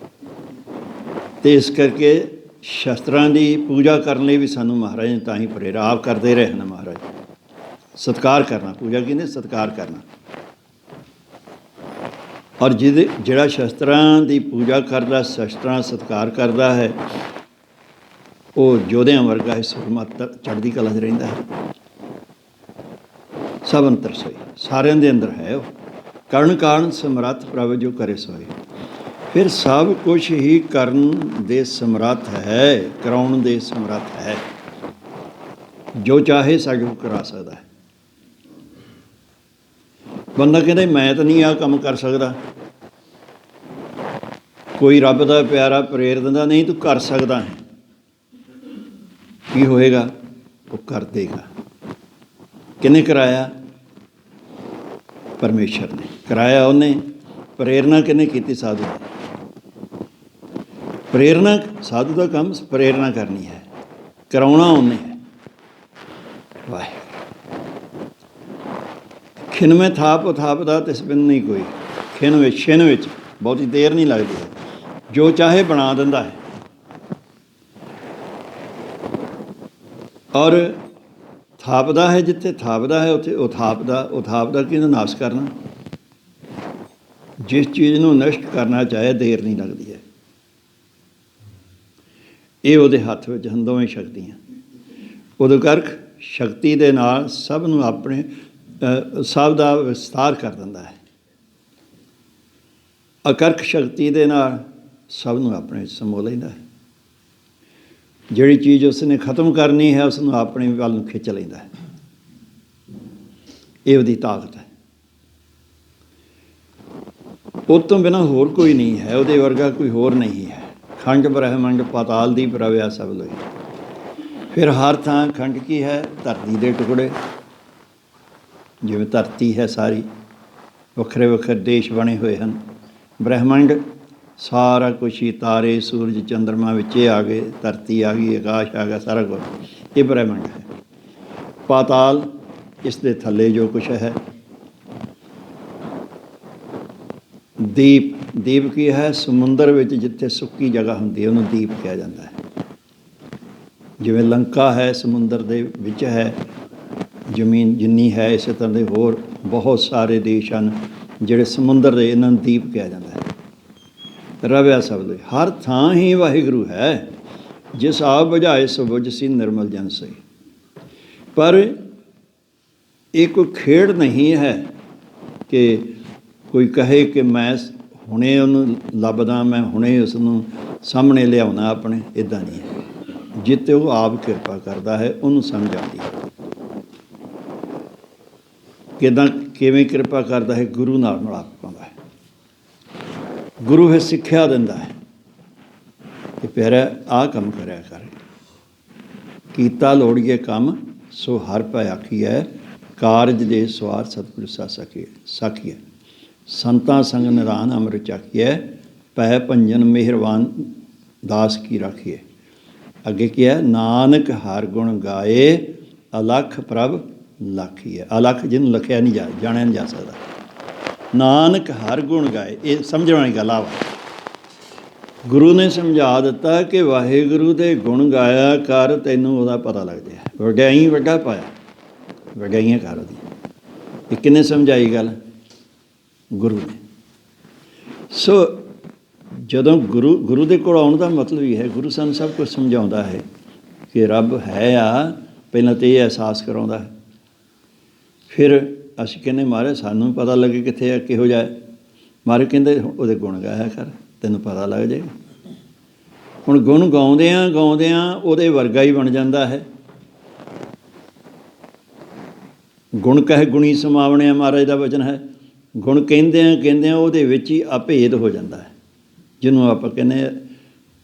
ਅਤੇ ਇਸ ਕਰਕੇ ਸ਼ਸਤਰਾਂ ਦੀ ਪੂਜਾ ਕਰਨ ਲਈ ਵੀ ਸਾਨੂੰ ਮਹਾਰਾਜ ਨੇ ਤਾਂ ਹੀ ਪ੍ਰੇਰਿਆ। ਆਪ ਕਰਦੇ ਰਹੇ ਹਨ ਮਹਾਰਾਜ। ਸਤਿਕਾਰ ਕਰਨਾ, ਪੂਜਾ ਕਹਿੰਦੇ ਸਤਿਕਾਰ ਕਰਨਾ। ਔਰ ਜਿਹੜਾ ਸ਼ਸਤਰਾਂ ਦੀ ਪੂਜਾ ਕਰਦਾ, ਸ਼ਸਤਰਾਂ ਸਤਿਕਾਰ ਕਰਦਾ ਹੈ, ਉਹ ਯੋਧਿਆਂ ਵਰਗਾ ਹੈ, ਸੁਰਮਾ ਚੜ੍ਹਦੀ ਕਲਾ 'ਚ ਰਹਿੰਦਾ ਹੈ। ਸਭ ਅੰਤਰ ਸੋਈ, ਸਾਰਿਆਂ ਦੇ ਅੰਦਰ ਹੈ ਉਹ। ਕਰਨ ਕਾਰਨ ਸਮਰੱਥ ਪ੍ਰਭ ਜੋ ਕਰੇ ਸੋਏ। ਫਿਰ ਸਭ ਕੁਛ ਹੀ ਕਰਨ ਦੇ ਸਮਰੱਥ ਹੈ, ਕਰਾਉਣ ਦੇ ਸਮਰੱਥ ਹੈ। ਜੋ ਚਾਹੇ ਸਾਡੇ ਕੋਲ ਕਰਾ ਸਕਦਾ ਹੈ। ਬੰਦਾ ਕਹਿੰਦਾ ਮੈਂ ਤਾਂ ਨਹੀਂ ਆਹ ਕੰਮ ਕਰ ਸਕਦਾ, ਕੋਈ ਰੱਬ ਦਾ ਪਿਆਰਾ ਪ੍ਰੇਰ ਦਿੰਦਾ, ਨਹੀਂ ਤੂੰ ਕਰ ਸਕਦਾ ਹੈ। ਕੀ ਹੋਏਗਾ? ਉਹ ਕਰ ਦੇਗਾ। ਕਿਹਨੇ ਕਰਾਇਆ? ਪਰਮੇਸ਼ਰ ਨੇ ਕਰਾਇਆ। ਉਹਨੇ ਪ੍ਰੇਰਨਾ ਕਿਹਨੇ ਕੀਤੀ? ਸਾਧੂ ਨੇ। ਪ੍ਰੇਰਨਾ, ਸਾਧੂ ਦਾ ਕੰਮ ਪ੍ਰੇਰਨਾ ਕਰਨੀ ਹੈ, ਕਰਾਉਣਾ ਉਹਨੇ ਹੈ। ਵਾਹਿਗੁਰੂ ਖਿਨ ਮੈਂ ਥਾਪ ਉਥਾਪਦਾ ਤਿਸ ਬਿਨ ਨਹੀਂ ਕੋਈ। ਖਿਨ ਵਿੱਚ, ਛਿਨ ਵਿੱਚ ਬਹੁਤੀ ਦੇਰ ਨਹੀਂ ਲੱਗਦੀ ਹੈ। ਜੋ ਚਾਹੇ ਬਣਾ ਦਿੰਦਾ ਹੈ। ਔਰ ਥਾਪਦਾ ਹੈ, ਜਿੱਥੇ ਥਾਪਦਾ ਹੈ ਉੱਥੇ ਉਥਾਪਦਾ ਕਿਹਨੂੰ ਨਾਸ਼ ਕਰਨਾ। ਜਿਸ ਚੀਜ਼ ਨੂੰ ਨਸ਼ਟ ਕਰਨਾ ਚਾਹੇ ਦੇਰ ਨਹੀਂ ਲੱਗਦੀ ਹੈ। ਇਹ ਉਹਦੇ ਹੱਥ ਵਿੱਚ ਹਨ ਦੋਵੇਂ ਸ਼ਕਤੀਆਂ। ਉਦਕਰਖ ਸ਼ਕਤੀ ਦੇ ਨਾਲ ਸਭ ਨੂੰ ਆਪਣੇ ਸਭ ਦਾ ਵਿਸਤਾਰ ਕਰ ਦਿੰਦਾ ਹੈ। ਅਕਰਖ ਸ਼ਕਤੀ ਦੇ ਨਾਲ ਸਭ ਨੂੰ ਆਪਣੇ ਸਮੋ ਲੈਂਦਾ ਹੈ। ਜਿਹੜੀ ਚੀਜ਼ ਉਸਨੇ ਖਤਮ ਕਰਨੀ ਹੈ ਉਸ ਨੂੰ ਆਪਣੇ ਵੱਲ ਨੂੰ ਖਿੱਚ ਲੈਂਦਾ ਹੈ। ਇਹ ਉਹਦੀ ਤਾਕਤ ਹੈ। ਉਹ ਤੋਂ ਬਿਨਾਂ ਹੋਰ ਕੋਈ ਨਹੀਂ ਹੈ, ਉਹਦੇ ਵਰਗਾ ਕੋਈ ਹੋਰ ਨਹੀਂ ਹੈ। ਖੰਡ ਬ੍ਰਹਿਮੰਡ ਪਾਤਾਲ ਦੀ ਪ੍ਰਵਿਆ ਸਭ ਲੋਈ। ਫਿਰ ਹਰ ਥਾਂ ਖੰਡ ਕੀ ਹੈ? ਧਰਤੀ ਦੇ ਟੁਕੜੇ। ਜਿਵੇਂ ਧਰਤੀ ਹੈ ਸਾਰੀ, ਵੱਖਰੇ ਵੱਖਰੇ ਦੇਸ਼ ਬਣੇ ਹੋਏ ਹਨ। ਬ੍ਰਹਿਮੰਡ ਸਾਰਾ ਕੁਛ ਹੀ, ਤਾਰੇ, ਸੂਰਜ, ਚੰਦਰਮਾ ਵਿੱਚ ਆ ਗਏ, ਧਰਤੀ ਆ ਗਈ, ਆਕਾਸ਼ ਆ ਗਿਆ, ਸਾਰਾ ਕੁਛ ਇਹ ਬ੍ਰਹਿਮੰਡ ਹੈ। ਪਾਤਾਲ, ਇਸ ਦੇ ਥੱਲੇ ਜੋ ਕੁਛ ਹੈ। ਦੀਪ, ਦੀਪ ਕੀ ਹੈ? ਸਮੁੰਦਰ ਵਿੱਚ ਜਿੱਥੇ ਸੁੱਕੀ ਜਗ੍ਹਾ ਹੁੰਦੀ ਹੈ ਉਹਨੂੰ ਦੀਪ ਕਿਹਾ ਜਾਂਦਾ ਹੈ। ਜਿਵੇਂ ਲੰਕਾ ਹੈ ਸਮੁੰਦਰ ਦੇ ਵਿੱਚ ਹੈ, ਜ਼ਮੀਨ ਜਿੰਨੀ ਹੈ, ਇਸੇ ਤਰ੍ਹਾਂ ਦੇ ਹੋਰ ਬਹੁਤ ਸਾਰੇ ਦੇਸ਼ ਹਨ ਜਿਹੜੇ ਸਮੁੰਦਰ ਦੇ, ਇਹਨਾਂ ਨੂੰ ਦੀਪ ਕਿਹਾ ਜਾਂਦਾ ਹੈ। ਰਵਿਆ ਸਭ ਦੇ, ਹਰ ਥਾਂ ਹੀ ਵਾਹਿਗੁਰੂ ਹੈ। ਜਿਸ ਆਪ ਬੁਝਾਏ ਸੋ ਬੁਝ ਸੀ, ਨਿਰਮਲ ਜਨ ਸਈ। ਪਰ ਇਹ ਕੋਈ ਖੇਡ ਨਹੀਂ ਹੈ ਕਿ ਕੋਈ ਕਹੇ ਕਿ ਮੈਂ ਹੁਣੇ ਉਹਨੂੰ ਲੱਭਦਾ, ਮੈਂ ਹੁਣੇ ਉਸ ਨੂੰ ਸਾਹਮਣੇ ਲਿਆਉਣਾ ਆਪਣੇ। ਇੱਦਾਂ ਨਹੀਂ ਹੈ। ਜਿੱਥੇ ਉਹ ਆਪ ਕਿਰਪਾ ਕਰਦਾ ਹੈ ਉਹਨੂੰ ਸਮਝ ਆਉਂਦੀ ਹੈ। ਕਿਵੇਂ ਕਿਰਪਾ ਕਰਦਾ ਹੈ? ਗੁਰੂ ਨਾਲ ਮਿਲਾਪ ਪਾਉਂਦਾ ਹੈ। ਗੁਰੂ ਹੈ ਸਿੱਖਿਆ ਦਿੰਦਾ ਹੈ ਕਿ ਪਿਆਰਾ ਆਹ ਕੰਮ ਕਰਿਆ ਕਰ। ਕੀਤਾ ਲੋੜੀਏ ਕੰਮ ਸੋ ਹਰ ਭੈ ਆਖੀਐ, ਕਾਰਜ ਦੇ ਸਵਾਰ ਸਤਿਗੁਰ ਸਾਖੀਐ। ਸੰਤਾਂ ਸੰਗ ਨਿਧਾਨ ਅੰਮ੍ਰਿਤ ਚਾਖੀਐ, ਭੈ ਭੰਜਨ ਮਿਹਰਬਾਨ ਦਾਸ ਕੀ ਰਾਖੀਐ। ਅੱਗੇ ਕੀ ਹੈ? ਨਾਨਕ ਹਰ ਗੁਣ ਗਾਏ, ਅਲਖ ਪ੍ਰਭ ਲਾਖੀਐ। ਅਲਖ ਜਿਹਨੂੰ ਲਖਿਆ ਨਹੀਂ ਜਾਣਿਆ ਨਹੀਂ ਜਾ ਸਕਦਾ। ਨਾਨਕ ਹਰ ਗੁਣ ਗਾਏ, ਇਹ ਸਮਝਣ ਵਾਲੀ ਗੱਲ ਆ। ਗੁਰੂ ਨੇ ਸਮਝਾ ਦਿੱਤਾ ਕਿ ਵਾਹਿਗੁਰੂ ਦੇ ਗੁਣ ਗਾਇਆ ਕਰ, ਤੈਨੂੰ ਉਹਦਾ ਪਤਾ ਲੱਗ ਜਾਏ। ਵਡਿਆਈ ਵੱਡਾ ਪਾਇਆ, ਵਡਿਆਈਆਂ ਕਰ ਉਹਦੀ। ਇਹ ਕਿਹਨੇ ਸਮਝਾਈ ਗੱਲ? ਗੁਰੂ ਨੇ। ਸੋ ਜਦੋਂ ਗੁਰੂ ਦੇ ਕੋਲ ਆਉਣ ਦਾ ਮਤਲਬ ਹੀ ਹੈ, ਗੁਰੂ ਸਾਨੂੰ ਸਭ ਕੁਝ ਸਮਝਾਉਂਦਾ ਹੈ ਕਿ ਰੱਬ ਹੈ ਆ। ਪਹਿਲਾਂ ਤਾਂ ਇਹ ਅਹਿਸਾਸ ਕਰਾਉਂਦਾ ਹੈ, ਫਿਰ ਅਸੀਂ ਕਹਿੰਦੇ ਮਹਾਰਾਜ ਸਾਨੂੰ ਪਤਾ ਲੱਗੇ ਕਿੱਥੇ ਆ, ਕਿਹੋ ਜਿਹਾ। ਮਹਾਰਾਜ ਕਹਿੰਦੇ ਉਹਦੇ ਗੁਣ ਗਾਇਆ ਕਰ, ਤੈਨੂੰ ਪਤਾ ਲੱਗ ਜਾਏਗਾ। ਹੁਣ ਗੁਣ ਗਾਉਂਦਿਆਂ ਉਹਦੇ ਵਰਗਾ ਹੀ ਬਣ ਜਾਂਦਾ ਹੈ। ਗੁਣ ਕਹਿ ਗੁਣੀ ਸਮਾਵਣਿਆ, ਮਹਾਰਾਜ ਦਾ ਵਚਨ ਹੈ। ਗੁਣ ਕਹਿੰਦਿਆਂ ਉਹਦੇ ਵਿੱਚ ਹੀ ਅਭੇਦ ਹੋ ਜਾਂਦਾ ਹੈ, ਜਿਹਨੂੰ ਆਪਾਂ ਕਹਿੰਦੇ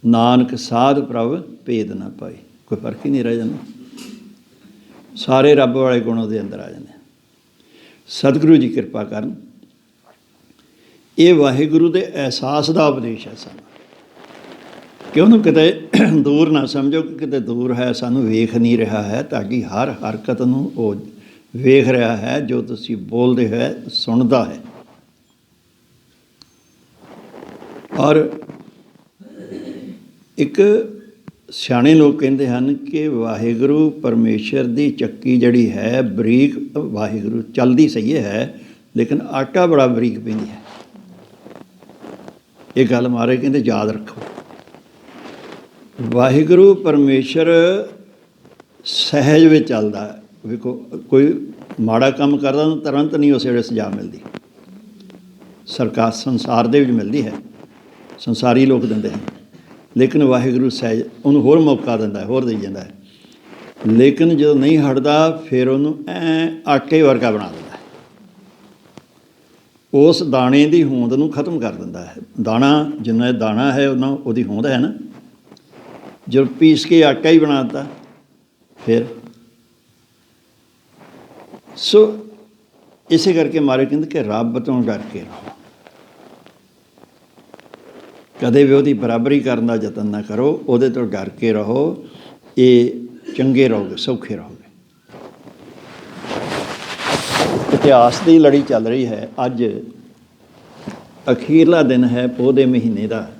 ਨਾਨਕ ਸਾਧ ਪ੍ਰਭ ਭੇਦ ਨਾ ਪਾਏ। ਕੋਈ ਫਰਕ ਹੀ ਨਹੀਂ ਰਹਿ ਜਾਂਦਾ। ਸਾਰੇ ਰੱਬ ਵਾਲੇ ਗੁਣ ਉਹਦੇ ਅੰਦਰ ਆ ਜਾਂਦੇ। ਸਤਿਗੁਰੂ ਜੀ ਕਿਰਪਾ ਕਰਨ। ਇਹ ਵਾਹਿਗੁਰੂ ਦੇ ਅਹਿਸਾਸ ਦਾ ਉਪਦੇਸ਼ ਹੈ ਸਾਨੂੰ। ਕਿ ਉਹਨੂੰ ਕਿਤੇ ਦੂਰ ਨਾ ਸਮਝੋ ਕਿ ਕਿਤੇ ਦੂਰ ਹੈ, ਸਾਨੂੰ ਵੇਖ ਨਹੀਂ ਰਿਹਾ ਹੈ। ਤੁਹਾਡੀ ਹਰ ਹਰਕਤ ਨੂੰ ਉਹ ਵੇਖ ਰਿਹਾ ਹੈ, ਜੋ ਤੁਸੀਂ ਬੋਲਦੇ ਹੈ ਸੁਣਦਾ ਹੈ। ਔਰ ਇੱਕ ਸਿਆਣੇ ਲੋਕ ਕਹਿੰਦੇ ਹਨ ਕਿ ਵਾਹਿਗੁਰੂ ਪਰਮੇਸ਼ਰ ਦੀ ਚੱਕੀ ਜਿਹੜੀ ਹੈ ਬਰੀਕ, ਵਾਹਿਗੁਰੂ ਚੱਲਦੀ ਸਹੀ ਹੈ ਲੇਕਿਨ ਆਟਾ ਬੜਾ ਬਰੀਕ ਪੈਂਦੀ ਹੈ। ਇਹ ਗੱਲ ਮਾਰੇ ਕਹਿੰਦੇ ਯਾਦ ਰੱਖੋ। ਵਾਹਿਗੁਰੂ ਪਰਮੇਸ਼ਰ ਸਹਿਜ ਵਿੱਚ ਚੱਲਦਾ ਹੈ। ਵੇਖੋ ਕੋਈ ਮਾੜਾ ਕੰਮ ਕਰਦਾ ਉਹਨੂੰ ਤੁਰੰਤ ਨਹੀਂ ਉਸ ਵੇਲੇ ਸਜ਼ਾ ਮਿਲਦੀ। ਸਰਕਾਰ ਸੰਸਾਰ ਦੇ ਵਿੱਚ ਮਿਲਦੀ ਹੈ, ਸੰਸਾਰੀ ਲੋਕ ਦਿੰਦੇ ਹਨ, ਲੇਕਿਨ ਵਾਹਿਗੁਰੂ ਸਹਿਜ ਉਹਨੂੰ ਹੋਰ ਮੌਕਾ ਦਿੰਦਾ ਹੈ, ਹੋਰ ਦੇਈ ਜਾਂਦਾ ਹੈ। ਲੇਕਿਨ ਜਦੋਂ ਨਹੀਂ ਹਟਦਾ ਫਿਰ ਉਹਨੂੰ ਆਟੇ ਵਰਗਾ ਬਣਾ ਦਿੰਦਾ ਹੈ। ਉਸ ਦਾਣੇ ਦੀ ਹੋਂਦ ਨੂੰ ਖਤਮ ਕਰ ਦਿੰਦਾ ਹੈ। ਦਾਣਾ ਜਿੰਨਾ ਦਾਣਾ ਹੈ ਉਹਨਾਂ ਉਹਦੀ ਹੋਂਦ ਹੈ ਨਾ, ਜਦੋਂ ਪੀਸ ਕੇ ਆਟਾ ਹੀ ਬਣਾ ਦਿੱਤਾ ਫਿਰ। ਸੋ ਇਸੇ ਕਰਕੇ ਮਾਰੇ ਕਹਿੰਦੇ ਕਿ ਰੱਬ ਤੋਂ ਡਰ ਕੇ ਰਹੋ, ਕਦੇ ਵੀ ਉਹਦੀ ਬਰਾਬਰੀ ਕਰਨ ਦਾ ਯਤਨ ਨਾ ਕਰੋ, ਉਹਦੇ ਤੋਂ ਡਰ ਕੇ ਰਹੋ। ਇਹ ਚੰਗੇ ਰਹੋਗੇ, ਸੌਖੇ ਰਹੋਗੇ। ਇਤਿਹਾਸ ਦੀ ਲੜੀ ਚੱਲ ਰਹੀ ਹੈ। ਅੱਜ ਅਖੀਰਲਾ ਦਿਨ ਹੈ ਪੋਹ ਦੇ ਮਹੀਨੇ ਦਾ।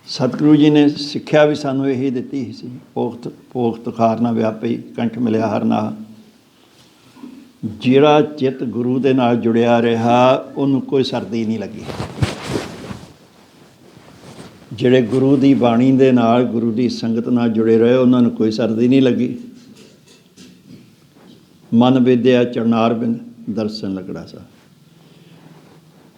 ਸਤਿਗੁਰੂ ਜੀ ਨੇ ਸਿੱਖਿਆ ਵੀ ਸਾਨੂੰ ਇਹੀ ਦਿੱਤੀ ਸੀ, ਪੋਖਤ ਖਾਰ ਨਾ ਵਿਆਪੀ ਕੰਠ ਮਿਲਿਆ ਹਰ ਨਾਹ। ਜਿਹੜਾ ਚਿੱਤ ਗੁਰੂ ਦੇ ਨਾਲ ਜੁੜਿਆ ਰਿਹਾ ਉਹਨੂੰ ਕੋਈ ਸਰਦੀ ਨਹੀਂ ਲੱਗੀ। ਜਿਹੜੇ ਗੁਰੂ ਦੀ ਬਾਣੀ ਦੇ ਨਾਲ, ਗੁਰੂ ਦੀ ਸੰਗਤ ਨਾਲ ਜੁੜੇ ਰਹੇ ਉਹਨਾਂ ਨੂੰ ਕੋਈ ਸਰਦੀ ਨਹੀਂ ਲੱਗੀ। ਮਨ ਵਿਦਿਆ ਚਰਨਾਰ ਬਿੰਦ ਦਰਸ਼ਨ ਲਗੜਾ ਸਾ।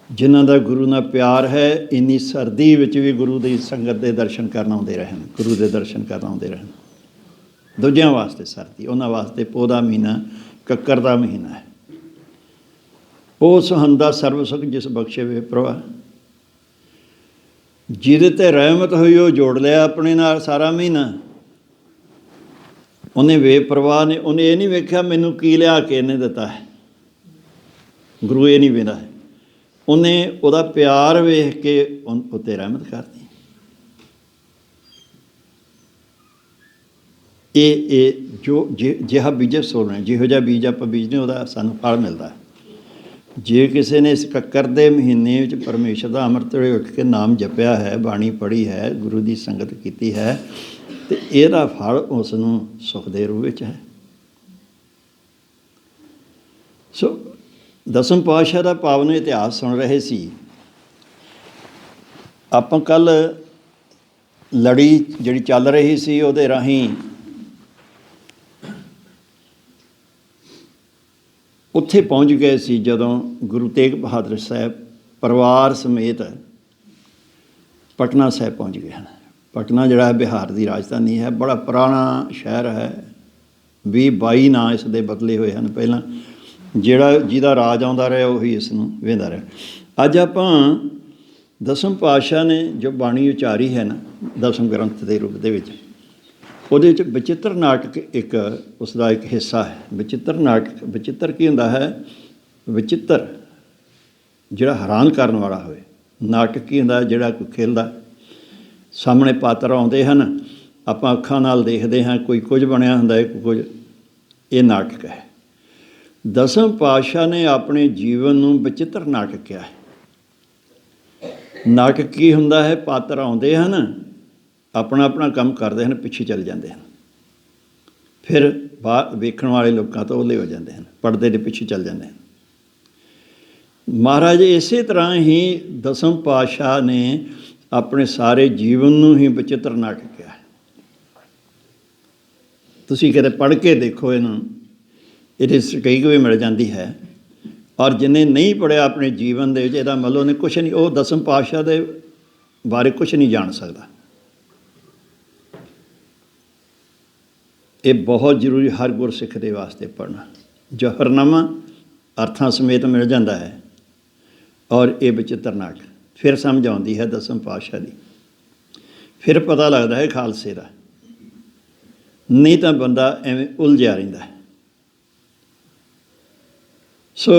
ਜਿਨ੍ਹਾਂ ਦਾ ਗੁਰੂ ਨਾਲ ਪਿਆਰ ਹੈ ਇੰਨੀ ਸਰਦੀ ਵਿੱਚ ਵੀ ਗੁਰੂ ਦੀ ਸੰਗਤ ਦੇ ਦਰਸ਼ਨ ਕਰਨ ਆਉਂਦੇ ਰਹਿਣ, ਗੁਰੂ ਦੇ ਦਰਸ਼ਨ ਕਰਨ ਆਉਂਦੇ ਰਹਿਣ। ਦੂਜਿਆਂ ਵਾਸਤੇ ਸਰਦੀ, ਉਹਨਾਂ ਵਾਸਤੇ ਪੋਹ ਦਾ ਮਹੀਨਾ ਕੱਕਰ ਦਾ ਮਹੀਨਾ ਹੈ। ਉਹ ਸੁਹੰਦਾ ਸਰਬ ਸੁਖ ਜਿਸ ਬਖਸ਼ੇ ਵੇ ਪ੍ਰਭਾ। ਜਿਹਦੇ 'ਤੇ ਰਹਿਮਤ ਹੋਈ ਉਹ ਜੋੜ ਲਿਆ ਆਪਣੇ ਨਾਲ ਸਾਰਾ ਮਹੀਨਾ। ਉਹਨੇ ਬੇਪਰਵਾਹ ਨੇ, ਉਹਨੇ ਇਹ ਨਹੀਂ ਵੇਖਿਆ ਮੈਨੂੰ ਕੀ ਲਿਆ ਕੇ ਇਹਨੇ ਦਿੱਤਾ ਹੈ। ਗੁਰੂ ਇਹ ਨਹੀਂ ਵੇਖਦਾ ਹੈ, ਉਹਨੇ ਉਹਦਾ ਪਿਆਰ ਵੇਖ ਕੇ ਉੱਤੇ ਰਹਿਮਤ ਕਰਦੀ। ਇਹ ਜੋ ਜਿਹਾ ਬੀਜੇ ਸੋਣਾ, ਜਿਹੋ ਜਿਹਾ ਬੀਜ ਆਪਾਂ ਬੀਜਦੇ ਉਹਦਾ ਸਾਨੂੰ ਫਲ ਮਿਲਦਾ। ਜੇ ਕਿਸੇ ਨੇ ਇਸ ਕੱਕਰ ਦੇ ਮਹੀਨੇ ਵਿੱਚ ਪਰਮੇਸ਼ਰ ਦਾ ਅੰਮ੍ਰਿਤ ਵੇਲੇ ਉੱਠ ਕੇ ਨਾਮ ਜਪਿਆ ਹੈ, ਬਾਣੀ ਪੜ੍ਹੀ ਹੈ, ਗੁਰੂ ਦੀ ਸੰਗਤ ਕੀਤੀ ਹੈ, ਅਤੇ ਇਹਦਾ ਫਲ ਉਸ ਨੂੰ ਸੁੱਖ ਦੇ ਰੂਪ ਵਿੱਚ ਹੈ। ਸੋ ਦਸਮ ਪਾਤਸ਼ਾਹ ਦਾ ਪਾਵਨ ਇਤਿਹਾਸ ਸੁਣ ਰਹੇ ਸੀ ਆਪਾਂ। ਕੱਲ੍ਹ ਲੜੀ ਜਿਹੜੀ ਚੱਲ ਰਹੀ ਸੀ ਉਹਦੇ ਰਾਹੀਂ ਉੱਥੇ ਪਹੁੰਚ ਗਏ ਸੀ ਜਦੋਂ ਗੁਰੂ ਤੇਗ ਬਹਾਦਰ ਸਾਹਿਬ ਪਰਿਵਾਰ ਸਮੇਤ ਪਟਨਾ ਸਾਹਿਬ ਪਹੁੰਚ ਗਏ ਹਨ। ਪਟਨਾ ਜਿਹੜਾ ਹੈ ਬਿਹਾਰ ਦੀ ਰਾਜਧਾਨੀ ਹੈ, ਬੜਾ ਪੁਰਾਣਾ ਸ਼ਹਿਰ ਹੈ। 20-22 ਨਾਂ ਇਸ ਦੇ ਬਦਲੇ ਹੋਏ ਹਨ। ਪਹਿਲਾਂ ਜਿਹਦਾ ਰਾਜ ਆਉਂਦਾ ਰਿਹਾ ਉਹੀ ਇਸ ਨੂੰ ਵੇਂਦਾ ਰਿਹਾ। ਅੱਜ ਆਪਾਂ ਦਸਮ ਪਾਤਸ਼ਾਹ ਨੇ ਜੋ ਬਾਣੀ ਉਚਾਰੀ ਹੈ ਨਾ ਦਸਮ ਗ੍ਰੰਥ ਦੇ ਰੂਪ ਦੇ ਵਿੱਚ, ਉਹਦੇ ਵਿੱਚ ਬਚਿੱਤਰ ਨਾਟਕ ਇੱਕ ਉਸ ਦਾ ਇੱਕ ਹਿੱਸਾ ਹੈ। ਬਚਿੱਤਰ ਨਾਟਕ, ਬਚਿੱਤਰ ਕੀ ਹੁੰਦਾ ਹੈ? ਵਿਚਿੱਤਰ ਜਿਹੜਾ ਹੈਰਾਨ ਕਰਨ ਵਾਲਾ ਹੋਵੇ। ਨਾਟਕ ਕੀ ਹੁੰਦਾ? ਜਿਹੜਾ ਕੋਈ ਖੇਲਦਾ, ਸਾਹਮਣੇ ਪਾਤਰ ਆਉਂਦੇ ਹਨ, ਆਪਾਂ ਅੱਖਾਂ ਨਾਲ ਦੇਖਦੇ ਹਾਂ, ਕੋਈ ਕੁਝ ਬਣਿਆ ਹੁੰਦਾ ਹੈ, ਕੋਈ ਕੁਝ। ਇਹ ਨਾਟਕ ਹੈ। ਦਸਮ ਪਾਤਸ਼ਾਹ ਨੇ ਆਪਣੇ ਜੀਵਨ ਨੂੰ ਬਚਿੱਤਰ ਨਾਟਕ ਕਿਹਾ ਹੈ। ਨਾਟਕ ਕੀ ਹੁੰਦਾ ਹੈ? ਪਾਤਰ ਆਉਂਦੇ ਹਨ, ਆਪਣਾ ਆਪਣਾ ਕੰਮ ਕਰਦੇ ਹਨ, ਪਿੱਛੇ ਚੱਲ ਜਾਂਦੇ ਹਨ, ਫਿਰ ਬਾਹਰ ਵੇਖਣ ਵਾਲੇ ਲੋਕਾਂ ਤੋਂ ਉਹਲੇ ਹੋ ਜਾਂਦੇ ਹਨ, ਪਰਦੇ ਦੇ ਪਿੱਛੇ ਚੱਲ ਜਾਂਦੇ ਹਨ। ਮਹਾਰਾਜ ਇਸੇ ਤਰ੍ਹਾਂ ਹੀ ਦਸਮ ਪਾਤਸ਼ਾਹ ਨੇ ਆਪਣੇ ਸਾਰੇ ਜੀਵਨ ਨੂੰ ਹੀ ਬਚਿੱਤਰ ਨਾਟਕ ਕਿਹਾ। ਤੁਸੀਂ ਕਿਤੇ ਪੜ੍ਹ ਕੇ ਦੇਖੋ ਇਹਨੂੰ, ਇਹਦੀ ਸਟੀਕ ਵੀ ਮਿਲ ਜਾਂਦੀ ਹੈ। ਔਰ ਜਿਹਨੇ ਨਹੀਂ ਪੜ੍ਹਿਆ ਆਪਣੇ ਜੀਵਨ ਦੇ ਵਿੱਚ, ਇਹਦਾ ਮਤਲਬ ਉਹਨੇ ਕੁਛ ਨਹੀਂ, ਉਹ ਦਸਮ ਪਾਤਸ਼ਾਹ ਦੇ ਬਾਰੇ ਕੁਛ ਨਹੀਂ ਜਾਣ ਸਕਦਾ। ਇਹ ਬਹੁਤ ਜ਼ਰੂਰੀ ਹਰ ਗੁਰਸਿੱਖ ਦੇ ਵਾਸਤੇ ਪੜ੍ਹਨਾ। ਜੌਹਰਨਾਮਾ ਅਰਥਾਂ ਸਮੇਤ ਮਿਲ ਜਾਂਦਾ ਹੈ, ਔਰ ਇਹ ਬਚਿੱਤਰ ਨਾਟਕ ਫਿਰ ਸਮਝ ਆਉਂਦੀ ਹੈ ਦਸਮ ਪਾਤਸ਼ਾਹ ਦੀ, ਫਿਰ ਪਤਾ ਲੱਗਦਾ ਹੈ ਖਾਲਸੇ ਦਾ। ਨਹੀਂ ਤਾਂ ਬੰਦਾ ਐਵੇਂ ਉਲਝਿਆ ਰਹਿੰਦਾ ਹੈ। ਸੋ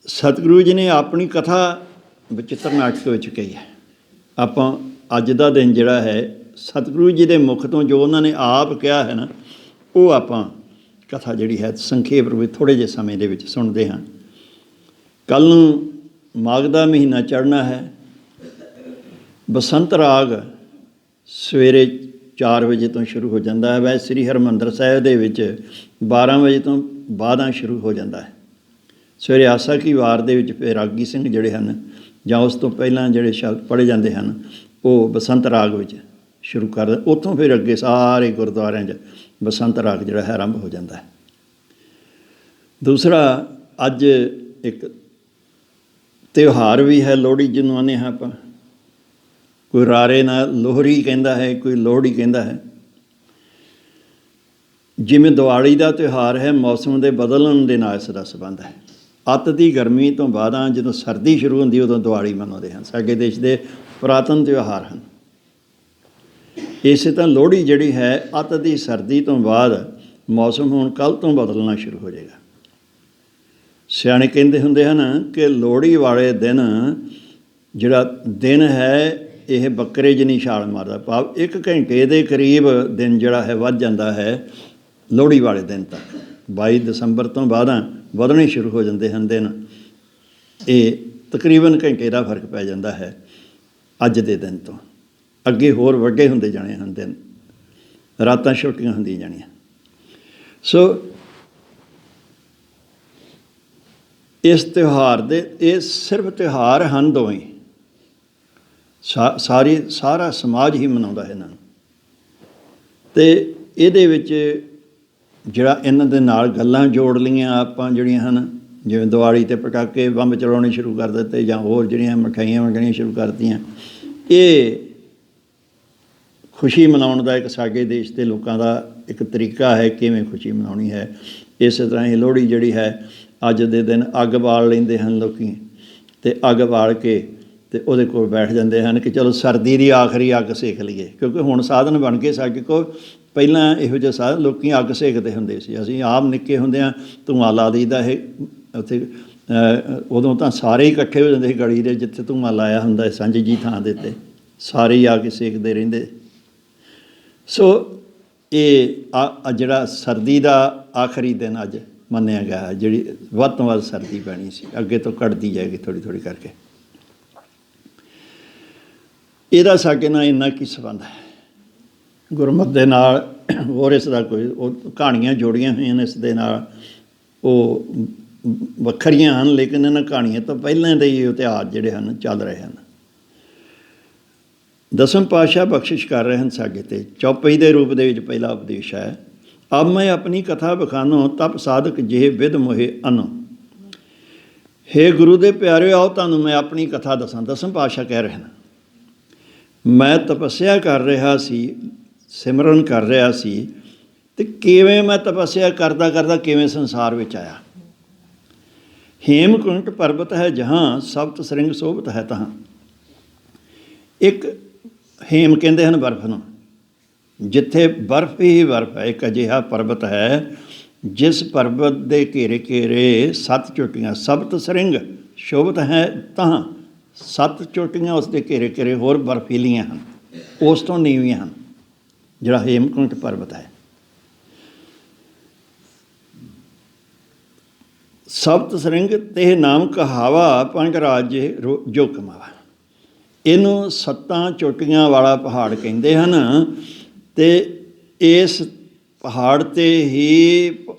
ਸਤਿਗੁਰੂ ਜੀ ਨੇ ਆਪਣੀ ਕਥਾ ਬਚਿੱਤਰ ਨਾਟਕ ਵਿੱਚ ਕਹੀ ਹੈ। ਆਪਾਂ ਅੱਜ ਦਾ ਦਿਨ ਜਿਹੜਾ ਹੈ ਸਤਿਗੁਰੂ ਜੀ ਦੇ ਮੁਖ ਤੋਂ ਜੋ ਉਹਨਾਂ ਨੇ ਆਪ ਕਿਹਾ ਹੈ ਨਾ, ਉਹ ਆਪਾਂ ਕਥਾ ਜਿਹੜੀ ਹੈ ਸੰਖੇਪ ਰੂਪ ਵਿੱਚ ਥੋੜ੍ਹੇ ਜਿਹੇ ਸਮੇਂ ਦੇ ਵਿੱਚ ਸੁਣਦੇ ਹਾਂ। ਕੱਲ੍ਹ ਨੂੰ ਮਾਘ ਦਾ ਮਹੀਨਾ ਚੜ੍ਹਨਾ ਹੈ। ਬਸੰਤ ਰਾਗ ਸਵੇਰੇ 4 ਵਜੇ ਤੋਂ ਸ਼ੁਰੂ ਹੋ ਜਾਂਦਾ ਹੈ। ਵੈਸੇ ਸ੍ਰੀ ਹਰਿਮੰਦਰ ਸਾਹਿਬ ਦੇ ਵਿੱਚ 12 ਵਜੇ ਤੋਂ ਬਾਅਦਾਂ ਸ਼ੁਰੂ ਹੋ ਜਾਂਦਾ ਹੈ। ਸਵੇਰੇ ਆਸਾ ਕੀ ਵਾਰ ਦੇ ਵਿੱਚ ਫਿਰ ਰਾਗੀ ਸਿੰਘ ਜਿਹੜੇ ਹਨ ਜਾਂ ਉਸ ਤੋਂ ਪਹਿਲਾਂ ਜਿਹੜੇ ਸ਼ਬਦ ਪੜ੍ਹੇ ਜਾਂਦੇ ਹਨ ਉਹ ਬਸੰਤ ਰਾਗ ਵਿੱਚ ਸ਼ੁਰੂ ਕਰਦੇ। ਉੱਥੋਂ ਫਿਰ ਅੱਗੇ ਸਾਰੇ ਗੁਰਦੁਆਰਿਆਂ 'ਚ ਬਸੰਤ ਰਾਗ ਜਿਹੜਾ ਹੈ ਆਰੰਭ ਹੋ ਜਾਂਦਾ ਹੈ। ਦੂਸਰਾ ਅੱਜ ਇੱਕ ਤਿਉਹਾਰ ਵੀ ਹੈ ਲੋਹੜੀ, ਜਿਹਨੂੰ ਆਉਂਦੇ ਹਾਂ ਆਪਾਂ। ਕੋਈ ਰਾਰੇ ਨਾਲ ਲੋਹਰੀ ਕਹਿੰਦਾ ਹੈ, ਕੋਈ ਲੋਹੜੀ ਕਹਿੰਦਾ ਹੈ। ਜਿਵੇਂ ਦਿਵਾਲੀ ਦਾ ਤਿਉਹਾਰ ਹੈ, ਮੌਸਮ ਦੇ ਬਦਲਣ ਦੇ ਨਾਲ ਇਸ ਦਾ ਸੰਬੰਧ ਹੈ। ਅੱਤ ਦੀ ਗਰਮੀ ਤੋਂ ਬਾਅਦਾਂ ਜਦੋਂ ਸਰਦੀ ਸ਼ੁਰੂ ਹੁੰਦੀ ਉਦੋਂ ਦਿਵਾਲੀ ਮਨਾਉਂਦੇ ਹਨ। ਸਾਡੇ ਦੇਸ਼ ਦੇ ਪੁਰਾਤਨ ਤਿਉਹਾਰ ਹਨ। ਇਸੇ ਤਰ੍ਹਾਂ ਲੋਹੜੀ ਜਿਹੜੀ ਹੈ ਅੱਤ ਦੀ ਸਰਦੀ ਤੋਂ ਬਾਅਦ ਮੌਸਮ ਹੁਣ ਕੱਲ੍ਹ ਤੋਂ ਬਦਲਣਾ ਸ਼ੁਰੂ ਹੋ ਜਾਏਗਾ। ਸਿਆਣੇ ਕਹਿੰਦੇ ਹੁੰਦੇ ਹਨ ਕਿ ਲੋਹੜੀ ਵਾਲੇ ਦਿਨ ਜਿਹੜਾ ਦਿਨ ਹੈ ਇਹ ਬੱਕਰੇ ਜਿੰਨੀ ਛਾਲ ਮਾਰਦਾ, ਭਾਵ 1 ਘੰਟੇ ਦੇ ਕਰੀਬ ਦਿਨ ਜਿਹੜਾ ਹੈ ਵੱਧ ਜਾਂਦਾ ਹੈ ਲੋਹੜੀ ਵਾਲੇ ਦਿਨ ਤੱਕ। 22 ਦਸੰਬਰ ਤੋਂ ਬਾਅਦਾਂ ਵਧਣੇ ਸ਼ੁਰੂ ਹੋ ਜਾਂਦੇ ਹਨ ਦਿਨ। ਇਹ ਤਕਰੀਬਨ ਘੰਟੇ ਦਾ ਫਰਕ ਪੈ ਜਾਂਦਾ ਹੈ ਅੱਜ ਦੇ ਦਿਨ ਤੋਂ। ਅੱਗੇ ਹੋਰ ਵੱਡੇ ਹੁੰਦੇ ਜਾਣੇ ਹਨ ਦਿਨ, ਰਾਤਾਂ ਛੋਟੀਆਂ ਹੁੰਦੀਆਂ ਜਾਣੀਆਂ। ਸੋ ਇਸ ਤਿਉਹਾਰ ਦੇ, ਇਹ ਸਿਰਫ ਤਿਉਹਾਰ ਹਨ ਦੋਵੇਂ, ਸਾਰਾ ਸਮਾਜ ਹੀ ਮਨਾਉਂਦਾ ਹੈ ਇਹਨਾਂ ਨੂੰ। ਅਤੇ ਇਹਦੇ ਵਿੱਚ ਜਿਹੜਾ ਇਹਨਾਂ ਦੇ ਨਾਲ ਗੱਲਾਂ ਜੋੜ ਲਈਆਂ ਆਪਾਂ ਜਿਹੜੀਆਂ ਹਨ, ਜਿਵੇਂ ਦਿਵਾਲੀ 'ਤੇ ਪਟਾਕੇ ਬੰਬ ਚਲਾਉਣੇ ਸ਼ੁਰੂ ਕਰ ਦਿੱਤੇ ਜਾਂ ਹੋਰ ਜਿਹੜੀਆਂ ਮਠਿਆਈਆਂ ਵੰਡਣੀਆਂ ਸ਼ੁਰੂ ਕਰ ਦਿੱਤੀਆਂ, ਇਹ ਖੁਸ਼ੀ ਮਨਾਉਣ ਦਾ ਇੱਕ ਸਾਡੇ ਦੇਸ਼ ਦੇ ਲੋਕਾਂ ਦਾ ਇੱਕ ਤਰੀਕਾ ਹੈ ਕਿਵੇਂ ਖੁਸ਼ੀ ਮਨਾਉਣੀ ਹੈ। ਇਸੇ ਤਰ੍ਹਾਂ ਹੀ ਲੋਹੜੀ ਜਿਹੜੀ ਹੈ ਅੱਜ ਦੇ ਦਿਨ ਅੱਗ ਬਾਲ ਲੈਂਦੇ ਹਨ ਲੋਕ, ਅਤੇ ਅੱਗ ਬਾਲ ਕੇ ਅਤੇ ਉਹਦੇ ਕੋਲ ਬੈਠ ਜਾਂਦੇ ਹਨ ਕਿ ਚਲੋ ਸਰਦੀ ਦੀ ਆਖਰੀ ਅੱਗ ਸੇਕ ਲਈਏ। ਕਿਉਂਕਿ ਹੁਣ ਸਾਧਨ ਬਣ ਗਏ ਸਾਡੇ ਕੋਲ। ਪਹਿਲਾਂ ਇਹੋ ਜਿਹੇ ਸਾਧਨ ਲੋਕ ਅੱਗ ਸੇਕਦੇ ਹੁੰਦੇ ਸੀ। ਅਸੀਂ ਆਪ ਨਿੱਕੇ ਹੁੰਦਿਆਂ ਧੂੰਆਂ ਲਾ ਦਈਦਾ ਇਹ ਉੱਥੇ, ਉਦੋਂ ਤਾਂ ਸਾਰੇ ਹੀ ਇਕੱਠੇ ਹੋ ਜਾਂਦੇ ਸੀ ਗਲੀ ਦੇ, ਜਿੱਥੇ ਧੂੰਆਂ ਲਾਇਆ ਹੁੰਦਾ ਸਾਂਝੀ ਜੀ ਥਾਂ ਦੇ ਉੱਤੇ ਸਾਰੇ ਹੀ ਆ ਕੇ ਸੇਕਦੇ ਰਹਿੰਦੇ। ਸੋ ਇਹ ਜਿਹੜਾ ਸਰਦੀ ਦਾ ਆਖਰੀ ਦਿਨ ਅੱਜ ਮੰਨਿਆ ਗਿਆ, ਜਿਹੜੀ ਵੱਧ ਤੋਂ ਵੱਧ ਸਰਦੀ ਪੈਣੀ ਸੀ, ਅੱਗੇ ਤੋਂ ਘਟਦੀ ਜਾਏਗੀ ਥੋੜ੍ਹੀ ਥੋੜ੍ਹੀ ਕਰਕੇ। ਇਹਦਾ ਸਾਡੇ ਨਾਲ ਇੰਨਾ ਕੀ ਸੰਬੰਧ ਹੈ ਗੁਰਮਤਿ ਦੇ ਨਾਲ, ਹੋਰ ਇਸ ਦਾ ਕੋਈ ਉਹ ਕਹਾਣੀਆਂ ਜੋੜੀਆਂ ਹੋਈਆਂ ਨੇ ਇਸ ਦੇ ਨਾਲ, ਉਹ ਵੱਖਰੀਆਂ ਹਨ, ਲੇਕਿਨ ਇਹਨਾਂ ਕਹਾਣੀਆਂ ਤੋਂ ਪਹਿਲਾਂ ਦੇ ਹੀ ਇਤਿਹਾਸ ਜਿਹੜੇ ਹਨ ਚੱਲ ਰਹੇ ਹਨ। ਦਸਮ ਪਾਤਸ਼ਾਹ ਬਖਸ਼ਿਸ਼ ਕਰ ਰਹੇ ਹਨ ਸਾਡੇ 'ਤੇ। ਚੌਪਈ ਦੇ ਰੂਪ ਦੇ ਵਿੱਚ ਪਹਿਲਾ ਉਪਦੇਸ਼ ਹੈ, ਅਬ ਮੈਂ ਆਪਣੀ ਕਥਾ ਬਖਾਨੋ ਤਪ ਸਾਧਕ ਜਿਹੇ ਵਿਦ ਮੋਹੇ ਅਨੋ। ਹੇ ਗੁਰੂ ਦੇ ਪਿਆਰਿਓ, ਆਓ ਤੁਹਾਨੂੰ ਮੈਂ ਆਪਣੀ ਕਥਾ ਦੱਸਾਂ। ਦਸਮ ਪਾਤਸ਼ਾਹ ਕਹਿ ਰਹੇ ਹਨ, ਮੈਂ ਤਪੱਸਿਆ ਕਰ ਰਿਹਾ ਸੀ, ਸਿਮਰਨ ਕਰ ਰਿਹਾ ਸੀ, ਅਤੇ ਕਿਵੇਂ ਮੈਂ ਤਪੱਸਿਆ ਕਰਦਾ ਕਰਦਾ ਕਿਵੇਂ ਸੰਸਾਰ ਵਿੱਚ ਆਇਆ। ਹੇਮਕੁੰਟ ਪਰਬਤ ਹੈ ਜਹਾਂ, ਸਪਤ ਸ੍ਰਿੰਗ ਸੋਭਤ ਹੈ ਤਹਾਂ। ਇੱਕ ਹੇਮ ਕਹਿੰਦੇ ਹਨ ਬਰਫ਼ ਨੂੰ, ਜਿੱਥੇ ਬਰਫ਼ ਹੀ ਬਰਫ਼ ਹੈ। ਇੱਕ ਅਜਿਹਾ ਪਰਬਤ ਹੈ ਜਿਸ ਪਰਬਤ ਦੇ ਘੇਰੇ ਘੇਰੇ 7 ਚੋਟੀਆਂ, ਸਪਤ ਸ੍ਰਿੰਗ ਸ਼ੋਭਤ ਹੈ ਤਹਾਂ, 7 ਚੋਟੀਆਂ ਉਸ ਦੇ ਘੇਰੇ ਘੇਰੇ ਹੋਰ ਬਰਫੀਲੀਆਂ ਹਨ, ਉਸ ਤੋਂ ਨੀਵੀਆਂ ਹਨ, ਜਿਹੜਾ ਹੇਮਕੁੰਟ ਪਰਬਤ ਹੈ। ਸਪਤ ਸ੍ਰਿੰਗ ਤੇ ਨਾਮ ਕਹਾਵਾ, ਪੰਜ ਰਾਜ ਜੋ ਕਮਾਵਾ। ਇਹਨੂੰ 7 ਚੋਟੀਆਂ ਵਾਲਾ ਪਹਾੜ ਕਹਿੰਦੇ ਹਨ। ਅਤੇ ਇਸ ਪਹਾੜ 'ਤੇ ਹੀ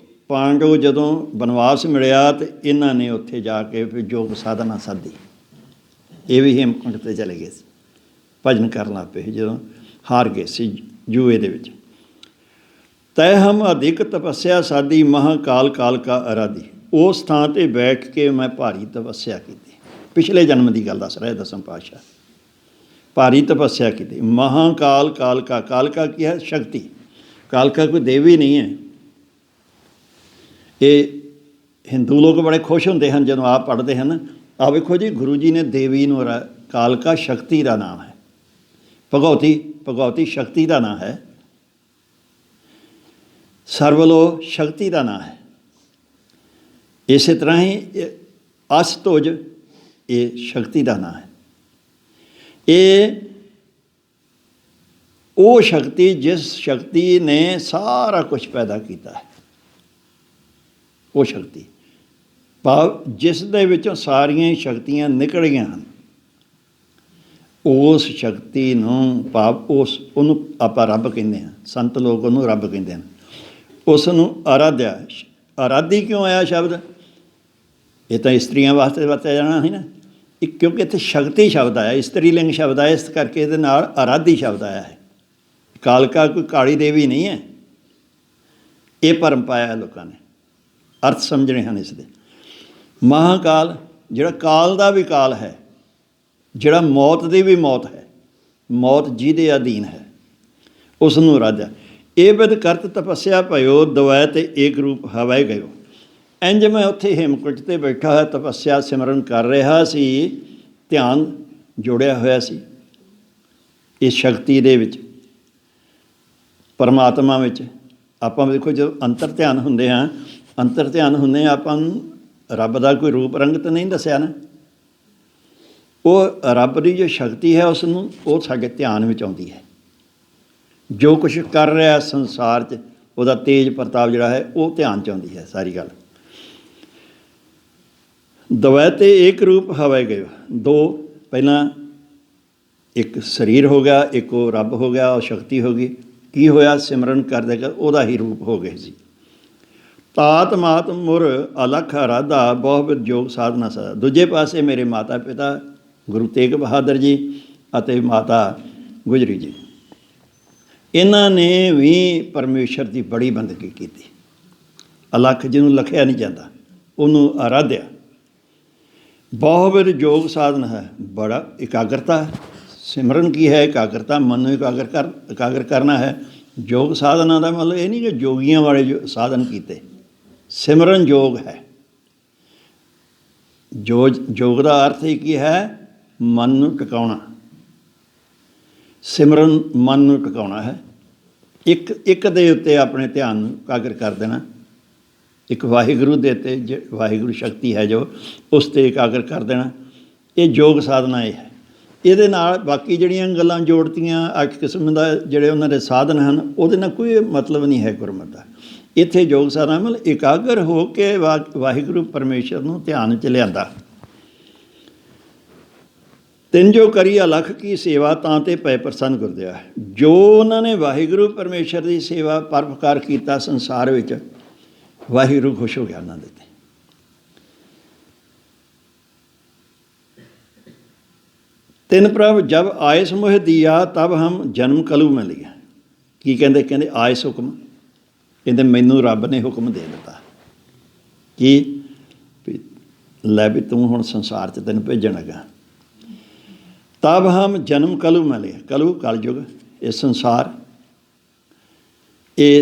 ਪਾਂਡਵ ਜਦੋਂ ਬਨਵਾਸ ਮਿਲਿਆ ਅਤੇ ਇਹਨਾਂ ਨੇ ਉੱਥੇ ਜਾ ਕੇ ਫਿਰ ਯੋਗ ਸਾਧਨਾ ਸਾਧੀ। ਇਹ ਵੀ ਹੇਮਕੁੰਟ 'ਤੇ ਚਲੇ ਗਏ ਸੀ, ਭਜਨ ਕਰਨ ਲੱਗ ਪਏ ਜਦੋਂ ਹਾਰ ਗਏ ਸੀ ਜੂਏ ਦੇ ਵਿੱਚ। ਤੈ ਹਮ ਅਧਿਕ ਤਪੱਸਿਆ ਸਾਧੀ, ਮਹਾਕਾਲ ਕਾਲ ਕਾ ਅਰਾਧੀ। ਉਸ ਥਾਂ 'ਤੇ ਬੈਠ ਕੇ ਮੈਂ ਭਾਰੀ ਤਪੱਸਿਆ ਕੀਤੀ। ਪਿਛਲੇ ਜਨਮ ਦੀ ਗੱਲ ਦੱਸ ਰਿਹਾ ਦਸਮ ਪਾਤਸ਼ਾਹ। ਭਾਰੀ ਤਪੱਸਿਆ ਕੀਤੀ। ਮਹਾਕਾਲ ਕਾਲਕਾ, ਕਾਲਕਾ ਕੀ ਹੈ? ਸ਼ਕਤੀ। ਕਾਲਕਾ ਕੋਈ ਦੇਵੀ ਨਹੀਂ ਹੈ। ਇਹ ਹਿੰਦੂ ਲੋਕ ਬੜੇ ਖੁਸ਼ ਹੁੰਦੇ ਹਨ ਜਦੋਂ ਆਪ ਪੜ੍ਹਦੇ ਹਨ। ਆਹ ਵੇਖੋ ਜੀ, ਗੁਰੂ ਜੀ ਨੇ ਦੇਵੀ ਨੂੰ, ਕਾਲਕਾ ਸ਼ਕਤੀ ਦਾ ਨਾਮ ਹੈ। ਭਗਵਤੀ ਸ਼ਕਤੀ ਦਾ ਨਾਮ ਹੈ। ਸਰਵਲੋ ਸ਼ਕਤੀ ਦਾ ਨਾਮ ਹੈ। ਇਸੇ ਤਰ੍ਹਾਂ ਹੀ ਅਸਤੁਜ, ਇਹ ਸ਼ਕਤੀ ਦਾ ਨਾਮ ਹੈ। ਇਹ ਉਹ ਸ਼ਕਤੀ ਜਿਸ ਸ਼ਕਤੀ ਨੇ ਸਾਰਾ ਕੁਝ ਪੈਦਾ ਕੀਤਾ ਹੈ, ਉਹ ਸ਼ਕਤੀ ਭਾਵ ਜਿਸ ਦੇ ਵਿੱਚੋਂ ਸਾਰੀਆਂ ਸ਼ਕਤੀਆਂ ਨਿਕਲੀਆਂ ਹਨ, ਉਸ ਸ਼ਕਤੀ ਨੂੰ ਭਾਵ ਉਹਨੂੰ ਆਪਾਂ ਰੱਬ ਕਹਿੰਦੇ ਹਾਂ, ਸੰਤ ਲੋਕ ਉਹਨੂੰ ਰੱਬ ਕਹਿੰਦੇ ਹਨ। ਉਸ ਨੂੰ ਆਰਾਧਿਆ, ਆਰਾਧੀ ਕਿਉਂ ਆਇਆ ਸ਼ਬਦ? ਇਹ ਤਾਂ ਇਸਤਰੀਆਂ ਵਾਸਤੇ ਵਰਤਿਆ ਜਾਣਾ ਸੀ ਨਾ, ਕਿਉਂਕਿ ਇੱਥੇ ਸ਼ਕਤੀ ਸ਼ਬਦ ਆਇਆ, ਇਸਤਰੀ ਲਿੰਗ ਸ਼ਬਦ ਆਇਆ, ਇਸ ਕਰਕੇ ਇਹਦੇ ਨਾਲ ਆਰਾਧੀ ਸ਼ਬਦ ਆਇਆ ਹੈ। ਕਾਲਕਾ ਕੋਈ ਕਾਲੀ ਦੇਵੀ ਨਹੀਂ ਹੈ, ਇਹ ਭਰਮ ਪਾਇਆ ਲੋਕਾਂ ਨੇ, ਅਰਥ ਸਮਝਣੇ ਹਨ ਇਸ ਦੇ। ਮਹਾਕਾਲ ਜਿਹੜਾ ਕਾਲ ਦਾ ਵੀ ਕਾਲ ਹੈ, ਜਿਹੜਾ ਮੌਤ ਦੀ ਵੀ ਮੌਤ ਹੈ, ਮੌਤ ਜਿਹਦੇ ਅਧੀਨ ਹੈ, ਉਸ ਨੂੰ ਰਾਜਾ। ਇਹ ਬਿਦ ਕਰਤ ਤਪੱਸਿਆ ਭਇਓ, ਦਵੈ ਤੇ ਏਕ ਰੂਪ ਹਵੈ ਗਇਓ। ਇੰਝ ਮੈਂ ਉੱਥੇ ਹੇਮਕੁੰਟ 'ਤੇ ਬੈਠਾ ਹੋਇਆ ਤਪੱਸਿਆ ਸਿਮਰਨ ਕਰ ਰਿਹਾ ਸੀ, ਧਿਆਨ ਜੋੜਿਆ ਹੋਇਆ ਸੀ ਇਸ ਸ਼ਕਤੀ ਦੇ ਵਿੱਚ, ਪਰਮਾਤਮਾ ਵਿੱਚ। ਆਪਾਂ ਦੇਖੋ ਜਦੋਂ ਅੰਤਰ ਧਿਆਨ ਹੁੰਦੇ ਹਾਂ, ਅੰਤਰ ਧਿਆਨ ਹੁੰਦੇ ਹਾਂ, ਆਪਾਂ ਨੂੰ ਰੱਬ ਦਾ ਕੋਈ ਰੂਪ ਰੰਗ ਤਾਂ ਨਹੀਂ ਦੱਸਿਆ ਨਾ, ਉਹ ਰੱਬ ਦੀ ਜੋ ਸ਼ਕਤੀ ਹੈ ਉਸ ਨੂੰ, ਉਹ ਸਾਡੇ ਧਿਆਨ ਵਿੱਚ ਆਉਂਦੀ ਹੈ। ਜੋ ਕੁਛ ਕਰ ਰਿਹਾ ਸੰਸਾਰ 'ਚ, ਉਹਦਾ ਤੇਜ ਪ੍ਰਤਾਪ ਜਿਹੜਾ ਹੈ ਉਹ ਧਿਆਨ 'ਚ ਆਉਂਦੀ ਹੈ ਸਾਰੀ ਗੱਲ। ਦਵੈ ਤੇ ਏਕ ਰੂਪ ਹਵੈ ਗਇਓ, ਦੋ ਪਹਿਲਾਂ ਇੱਕ ਸਰੀਰ ਹੋ ਗਿਆ, ਇੱਕ ਉਹ ਰੱਬ ਹੋ ਗਿਆ, ਉਹ ਸ਼ਕਤੀ ਹੋ ਗਈ। ਕੀ ਹੋਇਆ? ਸਿਮਰਨ ਕਰਦੇ ਕਰ ਉਹਦਾ ਹੀ ਰੂਪ ਹੋ ਗਏ ਸੀ। ਤਾਤ ਮਾਤ ਮੁਰ ਅਲਖ ਅਰਾਧਾ, ਬਹੁ ਯੋਗ ਸਾਧਨਾ ਸਦਾ। ਦੂਜੇ ਪਾਸੇ ਮੇਰੇ ਮਾਤਾ ਪਿਤਾ ਗੁਰੂ ਤੇਗ ਬਹਾਦਰ ਜੀ ਅਤੇ ਮਾਤਾ ਗੁਜਰੀ ਜੀ, ਇਹਨਾਂ ਨੇ ਵੀ ਪਰਮੇਸ਼ਰ ਦੀ ਬੜੀ ਬੰਦਗੀ ਕੀਤੀ। ਅਲਖ ਜਿਹਨੂੰ ਲਖਿਆ ਨਹੀਂ ਜਾਂਦਾ, ਉਹਨੂੰ ਆਰਾਧਿਆ। ਬਹੁਤ ਯੋਗ ਸਾਧਨ ਹੈ, ਬੜਾ ਇਕਾਗਰਤਾ। ਸਿਮਰਨ ਕੀ ਹੈ? ਇਕਾਗਰਤਾ, ਮਨ ਨੂੰ ਇਕਾਗਰ ਕਰਨਾ ਹੈ। ਯੋਗ ਸਾਧਨਾ ਦਾ ਮਤਲਬ ਇਹ ਨਹੀਂ ਕਿ ਜੋਗੀਆਂ ਵਾਲੇ ਜੋ ਸਾਧਨ ਕੀਤੇ, ਸਿਮਰਨ ਯੋਗ ਹੈ। ਯੋਗ ਦਾ ਅਰਥ ਹੀ ਕੀ ਹੈ? ਮਨ ਨੂੰ ਟਿਕਾਉਣਾ। ਸਿਮਰਨ ਮਨ ਨੂੰ ਟਿਕਾਉਣਾ ਹੈ, ਇੱਕ ਦੇ ਉੱਤੇ ਆਪਣੇ ਧਿਆਨ ਨੂੰ ਇਕਾਗਰ ਕਰ ਦੇਣਾ। ਇੱਕ ਵਾਹਿਗੁਰੂ ਦੇ ਉੱਤੇ, ਵਾਹਿਗੁਰੂ ਸ਼ਕਤੀ ਹੈ ਜੋ, ਉਸ 'ਤੇ ਇਕਾਗਰ ਕਰ ਦੇਣਾ। ਇਹ ਯੋਗ ਸਾਧਨਾ ਇਹ ਹੈ। ਇਹਦੇ ਨਾਲ ਬਾਕੀ ਜਿਹੜੀਆਂ ਗੱਲਾਂ ਜੋੜਤੀਆਂ, 8 ਕਿਸਮ ਦਾ ਜਿਹੜੇ ਉਹਨਾਂ ਦੇ ਸਾਧਨ ਹਨ, ਉਹਦੇ ਨਾਲ ਕੋਈ ਮਤਲਬ ਨਹੀਂ ਹੈ ਗੁਰਮਤਿ ਦਾ। ਇੱਥੇ ਯੋਗ ਸਾਧਨਾ ਮਤਲਬ ਇਕਾਗਰ ਹੋ ਕੇ ਵਾਹਿਗੁਰੂ ਪਰਮੇਸ਼ਰ ਨੂੰ ਧਿਆਨ 'ਚ ਲਿਆਂਦਾ। ਤਿੰਨ ਜੋ ਕਰੀ ਅਲਖ ਕੀ ਸੇਵਾ, ਤਾਂ ਤੇ ਪੈ ਪ੍ਰਸੰਨ ਗੁਰਦਿਆ। ਜੋ ਉਹਨਾਂ ਨੇ ਵਾਹਿਗੁਰੂ ਪਰਮੇਸ਼ਰ ਦੀ ਸੇਵਾ ਪਰਉਪਕਾਰ ਕੀਤਾ ਸੰਸਾਰ ਵਿੱਚ, ਵਾਹਿਗੁਰੂ ਖੁਸ਼ ਹੋ ਗਿਆ ਉਹਨਾਂ ਦੇ 'ਤੇ। ਤਿੰਨ ਪ੍ਰਭ ਜਬ ਆਇਸ ਮੋਹ ਦੀਆ, ਤਬ ਹਮ ਜਨਮ ਕਲੂ ਮੈਂ ਲਿਆ। ਕੀ ਕਹਿੰਦੇ? ਕਹਿੰਦੇ ਆਇਸ ਹੁਕਮ, ਕਹਿੰਦੇ ਮੈਨੂੰ ਰੱਬ ਨੇ ਹੁਕਮ ਦੇ ਦਿੱਤਾ ਕਿ ਲੈ ਵੀ ਤੂੰ ਹੁਣ ਸੰਸਾਰ 'ਚ ਤੈਨੂੰ ਭੇਜਣ ਲੱਗਾ। ਤਬ ਹਮ ਜਨਮ ਕਲੂ ਮੈਂ ਲਿਆ। ਕਲੂ ਕਲਯੁਗ, ਇਹ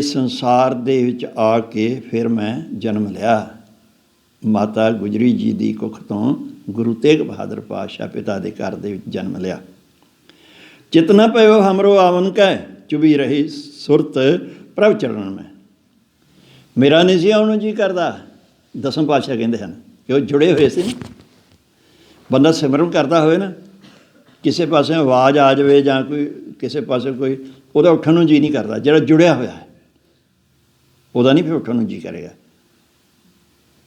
ਸੰਸਾਰ ਦੇ ਵਿੱਚ ਆ ਕੇ ਫਿਰ ਮੈਂ ਜਨਮ ਲਿਆ। ਮਾਤਾ ਗੁਜਰੀ ਜੀ ਦੀ ਕੁੱਖ ਤੋਂ ਗੁਰੂ ਤੇਗ ਬਹਾਦਰ ਪਾਤਸ਼ਾਹ ਪਿਤਾ ਦੇ ਘਰ ਦੇ ਵਿੱਚ ਜਨਮ ਲਿਆ। ਚਿਤਨਾ ਪਇਓ ਹਮਰੋ ਆਵਨ ਕੈ, ਚੁਬੀ ਰਹੀ ਸੁਰਤ ਪ੍ਰਭ ਚਰਨਨ ਮੈਂ। ਮੇਰਾ ਨਹੀਂ ਸੀ ਆਉਣ ਨੂੰ ਜੀ ਕਰਦਾ। ਦਸਮ ਪਾਤਸ਼ਾਹ ਕਹਿੰਦੇ ਹਨ ਕਿ ਉਹ ਜੁੜੇ ਹੋਏ ਸੀ ਨਾ। ਬੰਦਾ ਸਿਮਰਨ ਕਰਦਾ ਹੋਵੇ ਨਾ, ਕਿਸੇ ਪਾਸੇ ਆਵਾਜ਼ ਆ ਜਾਵੇ ਜਾਂ ਕੋਈ ਕਿਸੇ ਪਾਸੇ ਕੋਈ, ਉਹਦਾ ਉੱਠਣ ਨੂੰ ਜੀ ਨਹੀਂ ਕਰਦਾ। ਜਿਹੜਾ ਜੁੜਿਆ ਹੋਇਆ ਹੈ ਉਹਦਾ ਨਹੀਂ ਫਿਰ ਉੱਠਣ ਨੂੰ ਜੀ ਕਰੇਗਾ।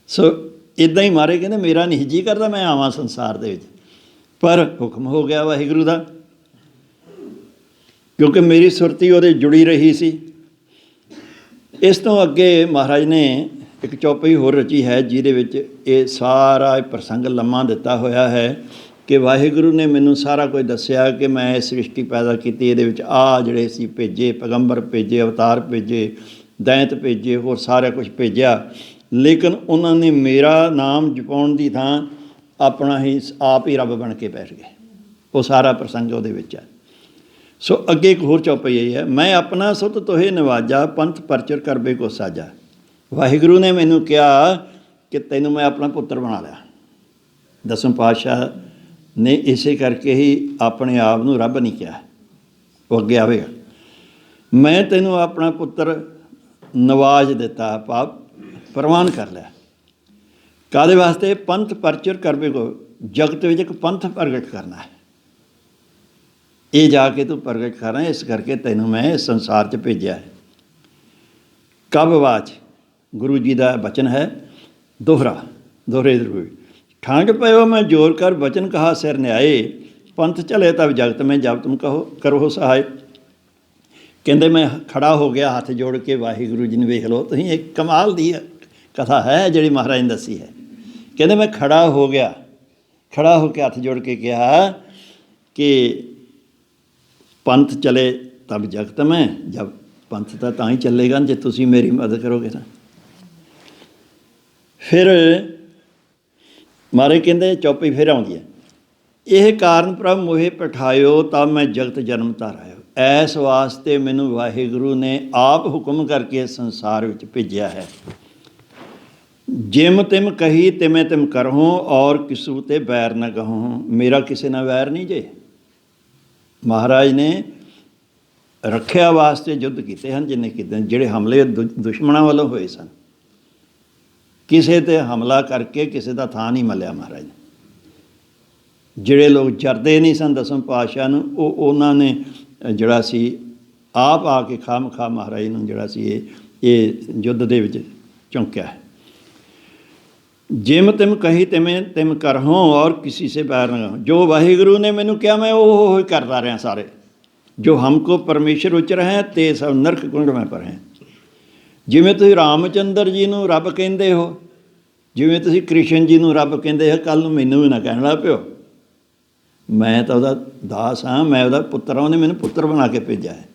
ਸੋ ਇੱਦਾਂ ਹੀ ਮਾਰੇ ਕਹਿੰਦੇ ਮੇਰਾ ਨਹੀਂ ਜੀ ਕਰਦਾ ਮੈਂ ਆਵਾਂ ਸੰਸਾਰ ਦੇ ਵਿੱਚ, ਪਰ ਹੁਕਮ ਹੋ ਗਿਆ ਵਾਹਿਗੁਰੂ ਦਾ, ਕਿਉਂਕਿ ਮੇਰੀ ਸੁਰਤੀ ਉਹਦੇ ਜੁੜੀ ਰਹੀ ਸੀ। ਇਸ ਤੋਂ ਅੱਗੇ ਮਹਾਰਾਜ ਨੇ ਇੱਕ ਚੌਪਈ ਹੋਰ ਰਚੀ ਹੈ, ਜਿਹਦੇ ਵਿੱਚ ਇਹ ਸਾਰਾ ਪ੍ਰਸੰਗ ਲੰਮਾ ਦਿੱਤਾ ਹੋਇਆ ਹੈ ਕਿ ਵਾਹਿਗੁਰੂ ਨੇ ਮੈਨੂੰ ਸਾਰਾ ਕੁਝ ਦੱਸਿਆ ਕਿ ਮੈਂ ਇਹ ਸ੍ਰਿਸ਼ਟੀ ਪੈਦਾ ਕੀਤੀ, ਇਹਦੇ ਵਿੱਚ ਆਹ ਜਿਹੜੇ ਸੀ ਭੇਜੇ, ਪੈਗੰਬਰ ਭੇਜੇ, ਅਵਤਾਰ ਭੇਜੇ, ਦੈਂਤ ਭੇਜੇ, ਹੋਰ ਸਾਰਾ ਕੁਝ ਭੇਜਿਆ। ਲੇਕਿਨ ਉਹਨਾਂ ਨੇ ਮੇਰਾ ਨਾਮ ਜਪਾਉਣ ਦੀ ਥਾਂ ਆਪਣਾ ਹੀ ਆਪ ਹੀ ਰੱਬ ਬਣ ਕੇ ਬੈਠ ਗਏ। ਉਹ ਸਾਰਾ ਪ੍ਰਸੰਗ ਉਹਦੇ ਵਿੱਚ ਹੈ। ਸੋ ਅੱਗੇ ਇੱਕ ਹੋਰ ਚੌਪਈ ਇਹ ਹੈ, ਮੈਂ ਆਪਣਾ ਸੁਤ ਤੋਹੇ ਨਿਵਾਜਾ, ਪੰਥ ਪਰਚਰ ਕਰਬੇ ਕੋ ਸਾਜਾ। ਵਾਹਿਗੁਰੂ ਨੇ ਮੈਨੂੰ ਕਿਹਾ ਕਿ ਤੈਨੂੰ ਮੈਂ ਆਪਣਾ ਪੁੱਤਰ ਬਣਾ ਲਿਆ। ਦਸਮ ਪਾਤਸ਼ਾਹ ਨੇ ਇਸੇ ਕਰਕੇ ਹੀ ਆਪਣੇ ਆਪ ਨੂੰ ਰੱਬ ਨਹੀਂ ਕਿਹਾ, ਉਹ ਅੱਗੇ ਆਵੇਗਾ। ਮੈਂ ਤੈਨੂੰ ਆਪਣਾ ਪੁੱਤਰ ਨਵਾਜ ਦਿੱਤਾ, ਭਾਵ ਪ੍ਰਵਾਨ ਕਰ ਲਿਆ। ਕਾਹਦੇ ਵਾਸਤੇ? ਪੰਥ ਪਰਚਰ ਕਰਵੇ ਕੋ, ਜਗਤ ਵਿੱਚ ਇੱਕ ਪੰਥ ਪ੍ਰਗਟ ਕਰਨਾ ਹੈ। ਇਹ ਜਾ ਕੇ ਤੂੰ ਪ੍ਰਗਟ ਕਰਾਂ, ਇਸ ਕਰਕੇ ਤੈਨੂੰ ਮੈਂ ਇਸ ਸੰਸਾਰ 'ਚ ਭੇਜਿਆ ਹੈ। ਕਬ ਵਾਚ ਗੁਰੂ ਜੀ ਦਾ ਬਚਨ ਹੈ, ਦੋਹਰੇ ਦਰੂਏ। ਠਾਂਡ ਪਇਓ ਮੈਂ ਜੋਰ ਕਰ ਬਚਨ ਕਹਾ ਸਿਰ ਨਿਆਏ, ਪੰਥ ਚਲੇ ਤਬ ਜਗਤ ਮੈਂ ਜਬ ਤੁਮ ਕਹੋ ਕਰੋ ਸਹਾਏ। ਕਹਿੰਦੇ ਮੈਂ ਖੜਾ ਹੋ ਗਿਆ ਹੱਥ ਜੋੜ ਕੇ, ਵਾਹਿਗੁਰੂ ਜੀ ਨੂੰ ਵੇਖ ਲਓ ਤੁਸੀਂ, ਇੱਕ ਕਮਾਲ ਦੀ ਕਥਾ ਹੈ ਜਿਹੜੀ ਮਹਾਰਾਜ ਨੇ ਦੱਸੀ ਹੈ। ਕਹਿੰਦੇ ਮੈਂ ਖੜਾ ਹੋ ਗਿਆ, ਖੜਾ ਹੋ ਕੇ ਹੱਥ ਜੋੜ ਕੇ ਕਿਹਾ ਕਿ ਪੰਥ ਚਲੇ ਤਬ ਜਗਤ ਮੈਂ ਜਬ, ਪੰਥ ਤਾਂ ਹੀ ਚੱਲੇਗਾ ਜੇ ਤੁਸੀਂ ਮੇਰੀ ਮਦਦ ਕਰੋਗੇ ਤਾਂ। ਫਿਰ ਮਹਾਰਾਜ ਕਹਿੰਦੇ ਚੌਪੀ ਫਿਰ ਆਉਂਦੀ ਹੈ, ਇਹ ਕਾਰਨ ਪ੍ਰਭ ਮੋਹਿ ਪਠਾਇਓ ਤਬ ਮੈਂ ਜਗਤ ਜਨਮ ਧਾਰਾਇਓ। ਐਸ ਵਾਸਤੇ ਮੈਨੂੰ ਵਾਹਿਗੁਰੂ ਨੇ ਆਪ ਹੁਕਮ ਕਰਕੇ ਸੰਸਾਰ ਵਿੱਚ ਭੇਜਿਆ ਹੈ। ਜਿਮ ਤਿਮ ਕਹੀ ਤਿਵੇਂ ਤਿਮ ਕਰਹੂੰ, ਔਰ ਕਿਸੂ ਤੇ ਬੈਰ ਨਾ ਕਹੂੰ। ਮੇਰਾ ਕਿਸੇ ਨਾਲ ਵੈਰ ਨਹੀਂ ਜੇ। ਮਹਾਰਾਜ ਨੇ ਰੱਖਿਆ ਵਾਸਤੇ ਯੁੱਧ ਕੀਤੇ ਹਨ ਜਿੰਨੇ ਕੀਤੇ, ਜਿਹੜੇ ਹਮਲੇ ਦੁਸ਼ਮਣਾਂ ਵੱਲੋਂ ਹੋਏ ਸਨ। ਕਿਸੇ 'ਤੇ ਹਮਲਾ ਕਰਕੇ ਕਿਸੇ ਦਾ ਥਾਂ ਨਹੀਂ ਮੱਲਿਆ ਮਹਾਰਾਜ ਨੇ। ਜਿਹੜੇ ਲੋਕ ਜਰਦੇ ਨਹੀਂ ਸਨ ਦਸਮ ਪਾਤਸ਼ਾਹ ਨੂੰ, ਉਹਨਾਂ ਨੇ ਜਿਹੜਾ ਸੀ ਆਪ ਆ ਕੇ ਖਾਮਖਾ ਮਹਾਰਾਜ ਨੂੰ ਜਿਹੜਾ ਸੀ ਇਹ ਯੁੱਧ ਦੇ ਵਿੱਚ ਝੋਂਕਿਆ ਹੈ। ਜਿਮ ਤਿਮ ਕਹੀ ਤਿਵੇਂ ਤਿਮ ਕਰਹੂੰ, ਔਰ ਕਿਸੀ ਸੇ ਬੈਰ ਨਾ। ਜੋ ਵਾਹਿਗੁਰੂ ਨੇ ਮੈਨੂੰ ਕਿਹਾ ਮੈਂ ਉਹ ਹੀ ਕਰਦਾ ਰਿਹਾ ਸਾਰੇ। ਜੋ ਹਮਕੋ ਪਰਮੇਸ਼ਰ ਉਚਰ ਹੈ ਤੇ ਸਭ ਨਰਕ ਕੁੰਡ ਮੈਂ ਪਰ ਹੈ। ਜਿਵੇਂ ਤੁਸੀਂ ਰਾਮਚੰਦਰ ਜੀ ਨੂੰ ਰੱਬ ਕਹਿੰਦੇ ਹੋ, ਜਿਵੇਂ ਤੁਸੀਂ ਕ੍ਰਿਸ਼ਨ ਜੀ ਨੂੰ ਰੱਬ ਕਹਿੰਦੇ ਹੋ, ਕੱਲ੍ਹ ਨੂੰ ਮੈਨੂੰ ਵੀ ਨਾ ਕਹਿਣ ਲੱਗ ਪਿਓ। ਮੈਂ ਤਾਂ ਉਹਦਾ ਦਾਸ ਹਾਂ, ਮੈਂ ਉਹਦਾ ਪੁੱਤਰ ਹਾਂ, ਉਹਨੇ ਮੈਨੂੰ ਪੁੱਤਰ ਬਣਾ ਕੇ ਭੇਜਿਆ ਹੈ।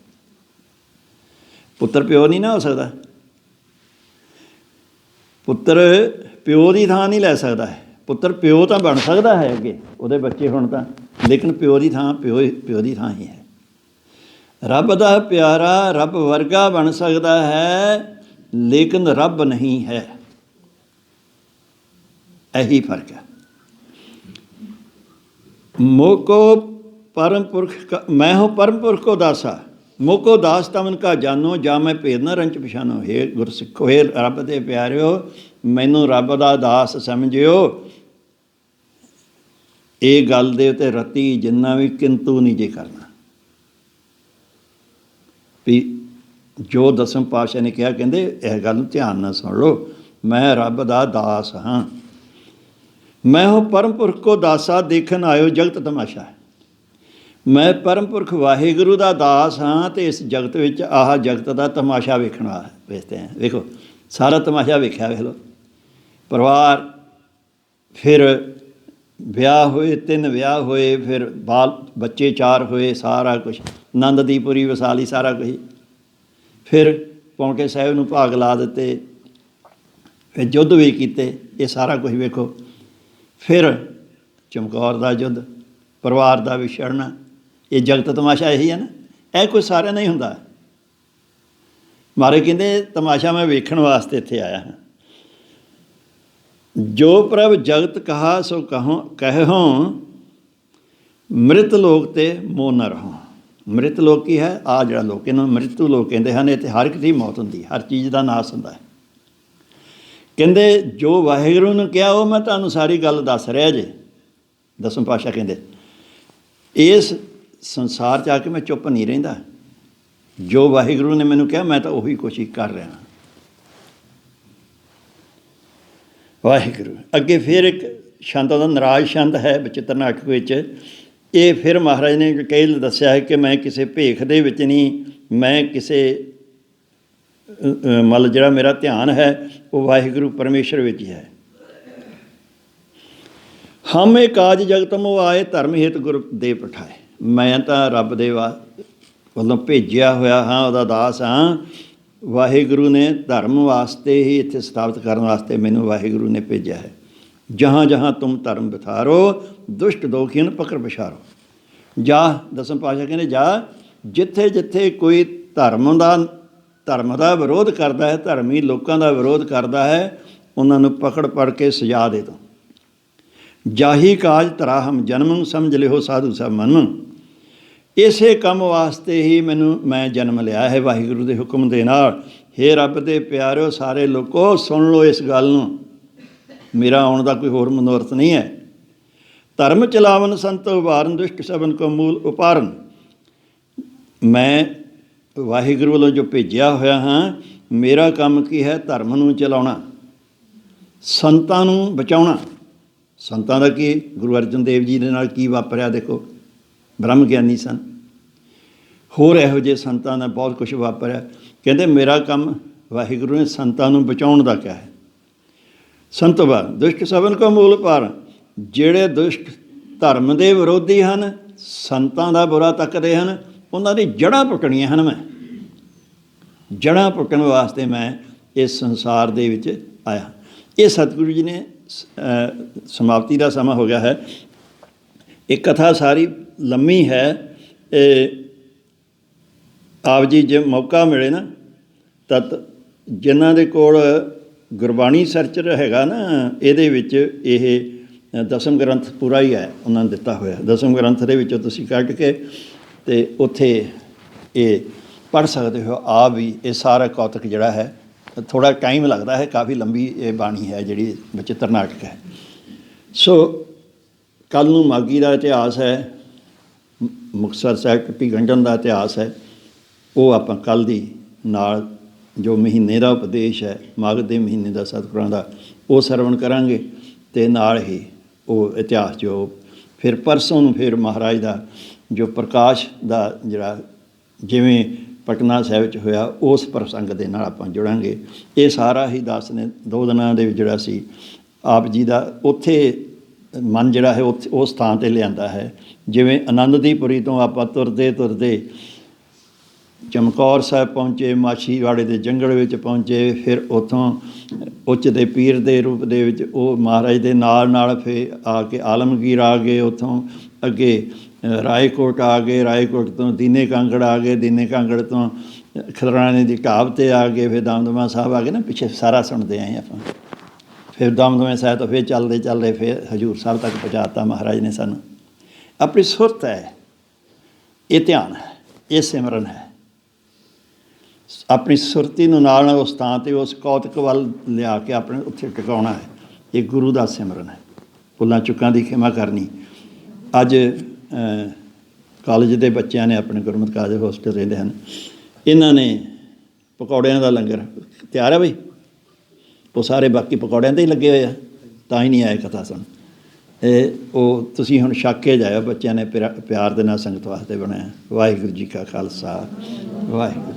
ਪੁੱਤਰ ਪਿਓ ਨਹੀਂ ਨਾ ਹੋ ਸਕਦਾ। ਪੁੱਤਰ ਪਿਓ ਦੀ ਥਾਂ ਨਹੀਂ ਲੈ ਸਕਦਾ ਹੈ। ਪੁੱਤਰ ਪਿਓ ਤਾਂ ਬਣ ਸਕਦਾ ਹੈ ਅੱਗੇ ਉਹਦੇ ਬੱਚੇ ਹੋਣ ਤਾਂ, ਲੇਕਿਨ ਪਿਓ ਦੀ ਥਾਂ ਪਿਓ ਦੀ ਥਾਂ ਹੀ ਹੈ। ਰੱਬ ਦਾ ਪਿਆਰਾ ਰੱਬ ਵਰਗਾ ਬਣ ਸਕਦਾ ਹੈ, ਲੇਕਿਨ ਰੱਬ ਨਹੀਂ ਹੈ। ਇਹੀ ਫਰਕ ਹੈ। मोको परम पुरख मैं हूँ परम पुरख को दासा, मोको दास तमन का जानो, जा मैं भेद न रंच पछानो। हे गुरसिखो, हे रब दे प्यारिओ, मैनू रब दा दास समझिओ। ये गल दे उत्ते रत्ती जिन्ना भी किंतु नहीं जे करना। भी जो दसम पातशाह ने कहा, कहते यह गल ध्यान नाल सुन लो, मैं रब दा दास हाँ। मैं हूँ परम पुरख को दासा, देखन आयो जगत तमाशा है। मैं परम पुरख वाहिगुरू दा दास हाँ, तो इस जगत विच आह जगत का तमाशा वेखण वेखते हैं। देखो सारा तमाशा वेख्या, वेख लो। परिवार, फिर विआह होए, 3 विआह होए, फिर बाल बच्चे 4 होए, सारा कुछ नंद दी पुरी वसाली, सारा कुछ। फिर पौंके साहिब नूं भाग ला दिते, फिर युद्ध भी कीते, ये सारा कुछ वेखो। फिर चमकौर का युद्ध, परिवार का विछड़ना, ये जगत तमाशा यही है ना। यह कुछ सारे नहीं होंदा। मारे कहते तमाशा मैं वेखण वास्ते इत्थे आया हाँ। जो प्रभ जगत कहा सो कहूँ, मृत लोक ते मोह न रहो। मृत लोक की है आ जिहड़ा लोक, इन्हूं मृत्यु लोक कहते हैं। इत्थे हर एक दी मौत हुंदी, हर चीज़ का नाश हुंदा है। कहते जो वाहिगुरू ने कहा वो मैं तुहानूं सारी गल दस रहा जे। दसम पातशाह कहते इस संसार च आके मैं चुप नहीं रहिंदा। जो वाहिगुरू ने मैनूं कहा मैं तो उही कुछ ही कर रहा। वाहिगुरू अगे फिर एक छंद दा नाराज छंद है बचित्र नाटक विच। ये फिर महाराज ने कई दस्या है कि मैं किसी भेख दे विच नहीं, मैं किसी मतलब जिहड़ा मेरा ध्यान है वो वाहिगुरू परमेश्वर विच ही है। हम एक काज जगत मोह आए, धर्म हेत गुर दे पठाए। मैं तो रब दे वालों भेजिया होया हाँ, उहदा दास हाँ। वाहिगुरू ने धर्म वास्ते ही इत्थे स्थापित करने वास्ते मैनू वाहिगुरू ने भेजा है। जहाँ जहाँ तुम धर्म बिथारो, दुष्ट दोखियन पकड़ पछारो। जा दसम पातशाह कहते जा, जिथे जिथे कोई धर्म का विरोध करता है, धर्मी लोगों का विरोध करता है, उन्होंने पकड़ पड़ के सजा दे दो। जाही काज धरा हम जन्म, समझ लिहो साधु सब मन। इसे काम वास्ते ही मैं जन्म लिया है वाहिगुरू के हुक्म दे नाल। हे रब दे प्यारिओ, सारे लोगों सुन लो इस गल नूं, मेरा आउण दा कोई होर मनोरथ नहीं है। धर्म चलावन संत उभारन, दुष्ट सबन को मूल उपारन। ਮੈਂ ਵਾਹਿਗੁਰੂ ਵੱਲੋਂ ਜੋ ਭੇਜਿਆ ਹੋਇਆ ਹਾਂ, ਮੇਰਾ ਕੰਮ ਕੀ ਹੈ? ਧਰਮ ਨੂੰ ਚਲਾਉਣਾ, ਸੰਤਾਂ ਨੂੰ ਬਚਾਉਣਾ। ਸੰਤਾਂ ਦਾ ਕੀ? ਗੁਰੂ ਅਰਜਨ ਦੇਵ ਜੀ ਦੇ ਨਾਲ ਕੀ ਵਾਪਰਿਆ ਦੇਖੋ, ਬ੍ਰਹਮ ਗਿਆਨੀ ਸਨ। ਹੋਰ ਇਹੋ ਜਿਹੇ ਸੰਤਾਂ ਦਾ ਬਹੁਤ ਕੁਛ ਵਾਪਰਿਆ। ਕਹਿੰਦੇ ਮੇਰਾ ਕੰਮ ਵਾਹਿਗੁਰੂ ਨੇ ਸੰਤਾਂ ਨੂੰ ਬਚਾਉਣ ਦਾ ਕਿਹਾ ਹੈ। ਸੰਤਵਾ ਦੁਸ਼ਟ ਸਭਨ ਕੋ ਮੂਲ ਪਰ, ਜਿਹੜੇ ਦੁਸ਼ਟ ਧਰਮ ਦੇ ਵਿਰੋਧੀ ਹਨ, ਸੰਤਾਂ ਦਾ ਬੁਰਾ ਤੱਕਦੇ ਹਨ, ਉਹਨਾਂ ਦੀ ਜੜ੍ਹਾਂ ਪੁੱਟਣੀਆਂ ਹਨ। ਮੈਂ ਜੜ੍ਹਾਂ ਪੁੱਟਣ ਵਾਸਤੇ ਮੈਂ ਇਸ ਸੰਸਾਰ ਦੇ ਵਿੱਚ ਆਇਆ। ਇਹ ਸਤਿਗੁਰੂ ਜੀ ਨੇ ਸਮਾਪਤੀ ਦਾ ਸਮਾਂ ਹੋ ਗਿਆ ਹੈ। ਇਹ ਕਥਾ ਸਾਰੀ ਲੰਮੀ ਹੈ। ਆਪ ਜੀ ਜੇ ਮੌਕਾ ਮਿਲੇ ਨਾ ਤਾਂ ਜਿਨ੍ਹਾਂ ਦੇ ਕੋਲ ਗੁਰਬਾਣੀ ਸਰਚਰ ਹੈਗਾ ਨਾ, ਇਹਦੇ ਵਿੱਚ ਇਹ ਦਸਮ ਗ੍ਰੰਥ ਪੂਰਾ ਹੀ ਹੈ, ਉਹਨਾਂ ਨੇ ਦਿੱਤਾ ਹੋਇਆ। ਦਸਮ ਗ੍ਰੰਥ ਦੇ ਵਿੱਚੋਂ ਤੁਸੀਂ ਕੱਢ ਕੇ ਅਤੇ ਉੱਥੇ ਇਹ ਪੜ੍ਹ ਸਕਦੇ ਹੋ ਆਪ ਵੀ। ਇਹ ਸਾਰਾ ਕੌਤਕ ਜਿਹੜਾ ਹੈ, ਥੋੜ੍ਹਾ ਟਾਈਮ ਲੱਗਦਾ ਹੈ, ਕਾਫੀ ਲੰਬੀ ਇਹ ਬਾਣੀ ਹੈ ਜਿਹੜੀ ਬਚਿੱਤਰ ਨਾਟਕ ਹੈ। ਸੋ ਕੱਲ੍ਹ ਨੂੰ ਮਾਘੀ ਦਾ ਇਤਿਹਾਸ ਹੈ, ਮੁਕਤਸਰ ਸਾਹਿਬ ਟਿੱਪੀ ਗੰਢਣ ਦਾ ਇਤਿਹਾਸ ਹੈ। ਉਹ ਆਪਾਂ ਕੱਲ੍ਹ ਦੀ ਨਾਲ ਜੋ ਮਹੀਨੇ ਦਾ ਉਪਦੇਸ਼ ਹੈ, ਮਾਘ ਦੇ ਮਹੀਨੇ ਦਾ ਸਤਿਗੁਰਾਂ ਦਾ, ਉਹ ਸਰਵਣ ਕਰਾਂਗੇ। ਅਤੇ ਨਾਲ ਹੀ ਉਹ ਇਤਿਹਾਸ ਜੋ ਫਿਰ ਪਰਸੋਂ ਨੂੰ ਫਿਰ ਮਹਾਰਾਜ ਦਾ ਜੋ ਪ੍ਰਕਾਸ਼ ਦਾ ਜਿਹੜਾ ਜਿਵੇਂ ਪਟਨਾ ਸਾਹਿਬ 'ਚ ਹੋਇਆ, ਉਸ ਪ੍ਰਸੰਗ ਦੇ ਨਾਲ ਆਪਾਂ ਜੁੜਾਂਗੇ। ਇਹ ਸਾਰਾ ਹੀ 2 ਦਿਨਾਂ ਦੇ ਵਿੱਚ ਜਿਹੜਾ ਸੀ ਆਪ ਜੀ ਦਾ ਉੱਥੇ ਮਨ ਜਿਹੜਾ ਹੈ ਉੱਥੇ ਉਸ ਥਾਂ 'ਤੇ ਲਿਆਂਦਾ ਹੈ। ਜਿਵੇਂ ਆਨੰਦ ਦੀ ਪੁਰੀ ਤੋਂ ਆਪਾਂ ਤੁਰਦੇ ਤੁਰਦੇ ਚਮਕੌਰ ਸਾਹਿਬ ਪਹੁੰਚੇ, ਮਾਛੀਵਾੜੇ ਦੇ ਜੰਗਲ ਵਿੱਚ ਪਹੁੰਚੇ, ਫਿਰ ਉੱਥੋਂ ਉੱਚ ਦੇ ਪੀਰ ਦੇ ਰੂਪ ਦੇ ਵਿੱਚ ਉਹ ਮਹਾਰਾਜ ਦੇ ਨਾਲ ਨਾਲ ਫਿਰ ਆ ਕੇ ਆਲਮਗੀਰ ਆ ਗਏ, ਉੱਥੋਂ ਅੱਗੇ ਰਾਏਕੋਟ ਆ ਗਏ, ਰਾਏਕੋਟ ਤੋਂ ਦੀਨੇ ਕਾਂਗੜ ਆ ਗਏ, ਦੀਨੇ ਕਾਂਗੜ ਤੋਂ ਖਿਦਰਾਣੇ ਦੀ ਢਾਬ 'ਤੇ ਆ ਗਏ, ਫਿਰ ਦਮਦਮਾ ਸਾਹਿਬ ਆ ਗਏ ਨਾ, ਪਿੱਛੇ ਸਾਰਾ ਸੁਣਦੇ ਆਏ ਆਪਾਂ। ਫਿਰ ਦਮਦਮਾ ਸਾਹਿਬ ਤੋਂ ਫਿਰ ਚੱਲਦੇ ਚੱਲਦੇ ਫਿਰ ਹਜ਼ੂਰ ਸਾਹਿਬ ਤੱਕ ਪਹੁੰਚਾਤਾ ਮਹਾਰਾਜ ਨੇ ਸਾਨੂੰ। ਆਪਣੀ ਸੁਰਤ ਹੈ, ਇਹ ਧਿਆਨ ਹੈ, ਇਹ ਸਿਮਰਨ ਹੈ। ਆਪਣੀ ਸੁਰਤੀ ਨੂੰ ਨਾਲ ਨਾਲ ਉਸ ਥਾਂ 'ਤੇ ਉਸ ਕੌਤਕ ਵੱਲ ਲਿਆ ਕੇ ਆਪਣੇ ਉੱਥੇ ਟਿਕਾਉਣਾ ਹੈ। ਇਹ ਗੁਰੂ ਦਾ ਸਿਮਰਨ ਹੈ। ਭੁੱਲਾਂ ਚੁੱਕਾਂ ਦੀ ਖਿਮਾ ਕਰਨੀ। ਅੱਜ ਕਾਲਜ ਦੇ ਬੱਚਿਆਂ ਨੇ ਆਪਣੇ ਗੁਰਮਤਿ ਕਾਲਜ ਹੋਸਟਲ ਰਹਿੰਦੇ ਹਨ, ਇਹਨਾਂ ਨੇ ਪਕੌੜਿਆਂ ਦਾ ਲੰਗਰ ਤਿਆਰ ਹੈ ਬਈ। ਉਹ ਸਾਰੇ ਬਾਕੀ ਪਕੌੜਿਆਂ 'ਤੇ ਹੀ ਲੱਗੇ ਹੋਏ ਆ, ਤਾਂ ਹੀ ਨਹੀਂ ਆਏ ਕਥਾ ਸੁਣ। ਉਹ ਤੁਸੀਂ ਹੁਣ ਛੱਕ ਕੇ ਜਾਇਓ, ਬੱਚਿਆਂ ਨੇ ਪਿਆਰ ਦੇ ਨਾਲ ਸੰਗਤ ਵਾਸਤੇ ਬਣਾਇਆ। ਵਾਹਿਗੁਰੂ ਜੀ ਕਾ ਖਾਲਸਾ, ਵਾਹਿਗੁਰੂ।